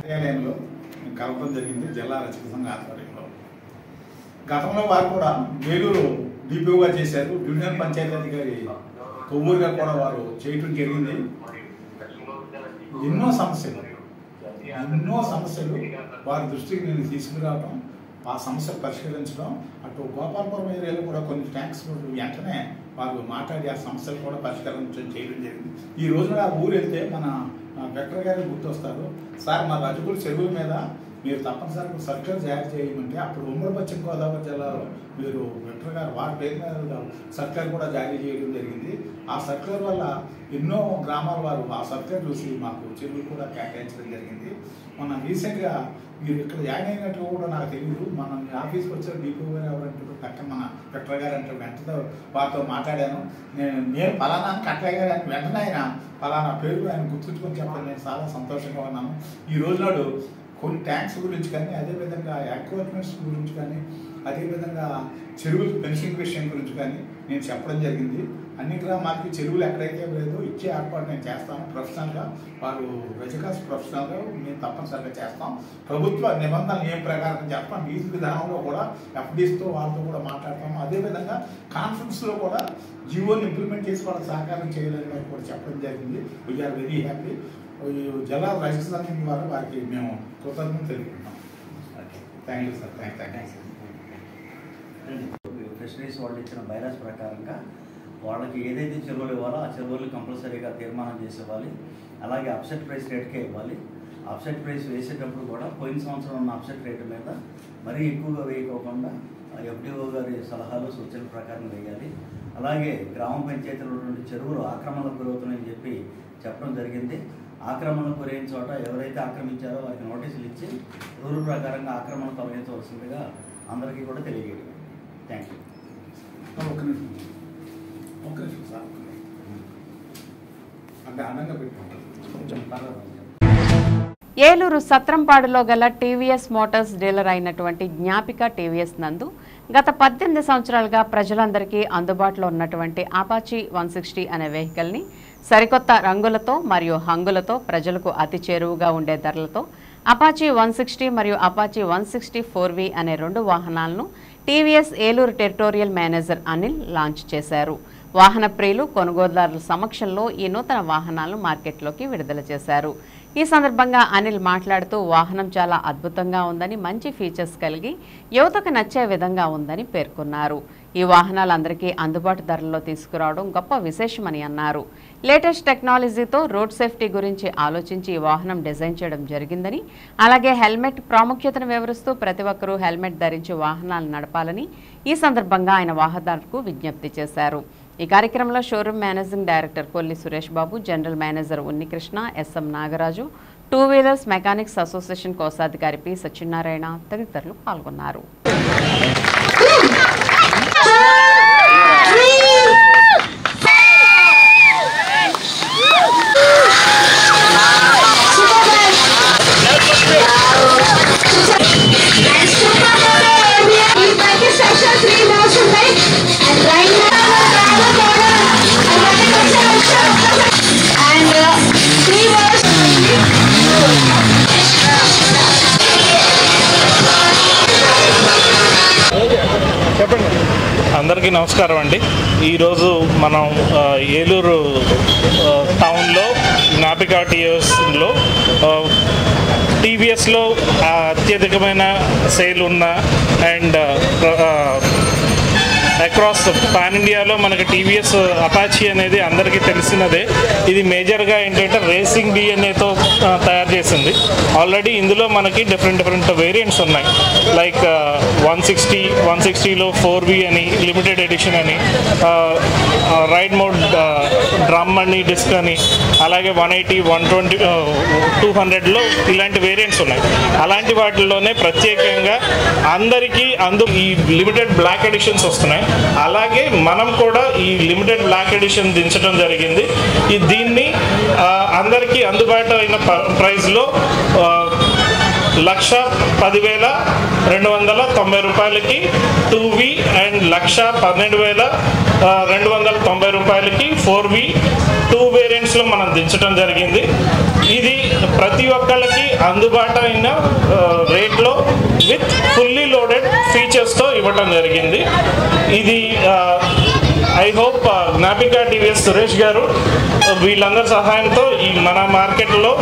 Speaker 9: కార్యాలయంలో కలపడం జరిగింది జిల్లా రజక సంఘ ఆధ్వర్యంలో. గతంలో వారు కూడా వేలూరు డిపిఓగా చేశారు. డివిజనల్ పంచాయతీ అధికారి కొవ్వూరుగా కూడా వారు చేయటం జరిగింది. ఎన్నో సమస్యలు వారి దృష్టికి నేను తీసుకురావడం, ఆ సమస్యలు పరిష్కరించడం, అటు గోపాలపురం ఏరియాలో కూడా కొన్ని ట్యాంక్స్ వెంటనే వారు మాట్లాడి ఆ సమస్యలు కూడా పరిష్కరించడం చేయడం జరిగింది. ఈ రోజున ఆ ఊరు వెళ్తే మన వెక్టర్ గారు గుర్తొస్తారు. సార్ మా రజకుల చెరువుల మీద మీరు తప్పనిసరిగా సర్క్యులర్ జారీ చేయమంటే అప్పుడు ఉమ్మడి పశ్చిమ గోదావరి జిల్లాలో మీరు వెక్టర్ గారు వారి పేరు మీద సర్క్యులర్ కూడా జారీ చేయడం జరిగింది. ఆ సర్క్యులర్ వల్ల ఎన్నో గ్రామాల వారు ఆ సర్క్యులర్ చూసి మాకు చెరువులు కూడా కేటాయించడం జరిగింది. మొన్న రీసెంట్గా మీరు ఇక్కడ జాయిన్ అయినట్లు కూడా నాకు తెలియదు. మనం ఆఫీస్కి వచ్చారు డిపో గారు ఎవరంటే పక్కన మన వెక్టర్ గారు అంటే వెంటనే వారితో మాట్లాడాను. నేను ఫలానా కట్లయ్య గారు అని వెంటనే ఆయన ఫలానా పేరు ఆయన గుర్తుంచుకొని చెప్పడం నేను చాలా సంతోషంగా ఉన్నాను. ఈ రోజునాడు కొన్ని ట్యాంక్స్ గురించి కానీ, అదేవిధంగా అక్వాట్మెంట్స్ గురించి కానీ, అదేవిధంగా చెరువులు ఫెన్సింగ్ విషయం గురించి కానీ నేను చెప్పడం జరిగింది. అన్ని గ్రామాలకి చెరువులు ఎక్కడైతే లేదో ఇచ్చే ఏర్పాటు నేను చేస్తాను. ప్రొఫెషనల్గా వారు రజకాస్ ప్రొఫెషనల్గా మేము తప్పనిసరిగా చేస్తాం. ప్రభుత్వ నిబంధనలు ఏం ప్రకారం చేస్తాం. లీజు విధానంలో కూడా ఎఫ్డీస్తో వాళ్ళతో కూడా మాట్లాడతాము. అదేవిధంగా కాన్ఫరెన్స్లో కూడా జీవోని ఇంప్లిమెంట్ చేసి వాళ్ళకి సహకారం చేయాలని కూడా చెప్పడం జరిగింది. We are very happy. జిల్లా రజక సంఘం ద్వారా వారికి మేము కృతజ్ఞతలు తెలుపుకుంటాం. Thank you sir. Thank you.
Speaker 3: Fisheries వాళ్ళు ఇచ్చిన బైరాస్ ప్రకారంగా వాళ్ళకి ఏదైతే చెరువులు ఇవ్వాలో ఆ చెరువులు కంపల్సరీగా తీర్మానం చేసి ఇవ్వాలి. అలాగే అప్సెట్ ప్రైస్ రేట్కే ఇవ్వాలి. అప్సెట్ ప్రైస్ వేసేటప్పుడు కూడా పోయిన సంవత్సరం ఉన్న అప్సెట్ రేటు మీద మరీ ఎక్కువగా వేయకోకుండా ఎఫ్డిఓ గారి సలహాలు సూచనల ప్రకారం వేయాలి. అలాగే గ్రామ పంచాయతీలో ఉన్నటువంటి చెరువులు ఆక్రమణకు గురవుతున్నాయని చెప్పి చెప్పడం జరిగింది. ఆక్రమణకు గురైన చోట ఎవరైతే ఆక్రమించారో వారికి నోటీసులు ఇచ్చి రూల్ ప్రకారంగా ఆక్రమణ తొలగించవలసిందిగా అందరికీ కూడా తెలియజేయడం. Thank you.
Speaker 2: ఏలూరు సత్రంపాడులో గల టీవీఎస్ మోటార్స్ డీలర్ అయినటువంటి జ్ఞాపిక టీవీఎస్ నందు గత 18 సంవత్సరాలుగా ప్రజలందరికీ అందుబాటులో ఉన్నటువంటి అపాచీ 160 అనే వెహికల్ని సరికొత్త రంగులతో మరియు హంగులతో ప్రజలకు అతి చేరువుగా ఉండే ధరలతో అపాచీ 160 మరియు అపాచీ 160 4V అనే 2 వాహనాలను TVS Eluru territorial manager Anil launch చేశారు. వాహన ప్రియులు కొనుగోలుదారుల సమక్షంలో ఈ నూతన వాహనాలను మార్కెట్లోకి విడుదల చేశారు. ఈ సందర్భంగా అనిల్ మాట్లాడుతూ వాహనం చాలా అద్భుతంగా ఉందని, మంచి ఫీచర్స్ కలిగి యువతకు నచ్చే విధంగా ఉందని పేర్కొన్నారు. ఈ వాహనాలు అందరికీ అందుబాటు ధరల్లో తీసుకురావడం గొప్ప విశేషమని అన్నారు. లేటెస్ట్ టెక్నాలజీతో రోడ్ సేఫ్టీ గురించి ఆలోచించి ఈ వాహనం డిజైన్ చేయడం జరిగిందని, అలాగే హెల్మెట్ ప్రాముఖ్యతను వివరిస్తూ ప్రతి ఒక్కరూ హెల్మెట్ ధరించి వాహనాలు నడపాలని ఈ సందర్భంగా ఆయన వాహనదారులకు విజ్ఞప్తి చేశారు. ఈ కార్యక్రమంలో showroom managing director Kolli Suresh Babu, general manager Unnikrishna, SM Nagaraju, two wheelers mechanics association కోశాధికారి పి సత్యనారాయణ తదితరులు పాల్గొన్నారు.
Speaker 4: అందరికీ నమస్కారం అండి. ఈరోజు మనం ఏలూరు టౌన్లో జ్ఞాపిక టీవీఎస్లో టీవీఎస్లో అత్యధికమైన సేల్ ఉన్న అండ్ అక్రాస్ పాన్ ఇండియాలో మనకి టీవీఎస్ అపాచీ అనేది అందరికీ తెలిసినదే. ఇది మేజర్గా ఏంటంటే రేసింగ్ డిఎన్ఏతో తయారు చేసింది. ఆల్రెడీ ఇందులో మనకి డిఫరెంట్ వేరియంట్స్ ఉన్నాయి. లైక్ 160లో 4V అని, లిమిటెడ్ ఎడిషన్ అని, రైడ్ మోడ్ డ్రమ్ అని, డిస్క్ అని, అలాగే 180, 120, 200లో ఇలాంటి వేరియంట్స్ ఉన్నాయి. అలాంటి వాటిల్లోనే ప్రత్యేకంగా అందరికీ ఈ లిమిటెడ్ బ్లాక్ ఎడిషన్స్ వస్తున్నాయి. అలాగే మనం కూడా ఈ లిమిటెడ్ బ్లాక్ ఎడిషన్ దించడం జరిగింది. దీన్ని అందరికీ అందుబాటు అయిన ప్రైస్లో 1,10,290 రూపాయలకి 2V అండ్ 1,12,290 రూపాయలకి 4V 2 వేరియంట్స్లో మనం దించడం జరిగింది. ఇది ప్రతి ఒక్కళ్ళకి అందుబాటు అయిన రేట్లో విత్ ఫుల్లీ లోడెడ్ ఫీచర్స్తో ఇవ్వటం జరిగింది. ఇది I hope Gnapika TVS Suresh గారు వీళ్ళందరి సహాయంతో ఈ మన మార్కెట్లో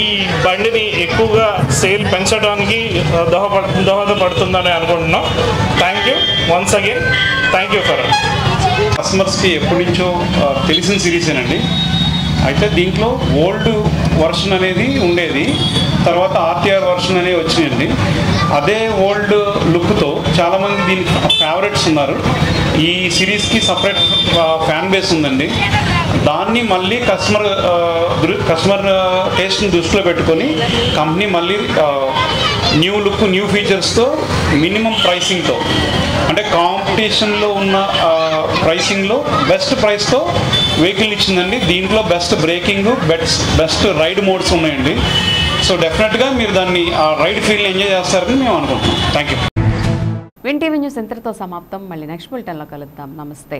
Speaker 4: ఈ బండిని ఎక్కువగా సేల్ పెంచడానికి దోహదపడుతుందని అనుకుంటున్నాం. Thank you once again. Thank you for
Speaker 5: కస్టమర్స్కి ఎప్పటి నుంచో తెలిసిన సిరీసేనండి. అయితే దీంట్లో ఓల్డ్ వర్షన్ అనేది ఉండేది, తర్వాత ఆర్టీఆర్ వర్షన్ అనేవి వచ్చినాయండి. అదే ఓల్డ్ లుక్తో చాలామంది దీనికి ఫేవరెట్స్ ఉన్నారు. ఈ సిరీస్కి సపరేట్ ఫ్యాన్ బేస్ ఉందండి. దాన్ని మళ్ళీ కస్టమర్ టేస్ట్ని దృష్టిలో పెట్టుకొని కంపెనీ మళ్ళీ న్యూ లుక్, న్యూ ఫీచర్స్తో, మినిమం ప్రైసింగ్తో, అంటే కాంపిటీషన్లో ఉన్న ప్రైసింగ్లో బెస్ట్ ప్రైస్తో వెహికల్ ఇచ్చిందండి. దీంట్లో best braking, best ride modes ఉన్నాయండి. సో డెఫినెట్గా మీరు దాన్ని ఆ రైడ్ ఫీల్ని ఎంజాయ్ చేస్తారని మేము అనుకుంటున్నాం. Thank you.
Speaker 2: Win TV news ఇంతటితో సమాప్తం. మళ్ళీ నెక్స్ట్ బులెటిన్లో కలుద్దాం. నమస్తే.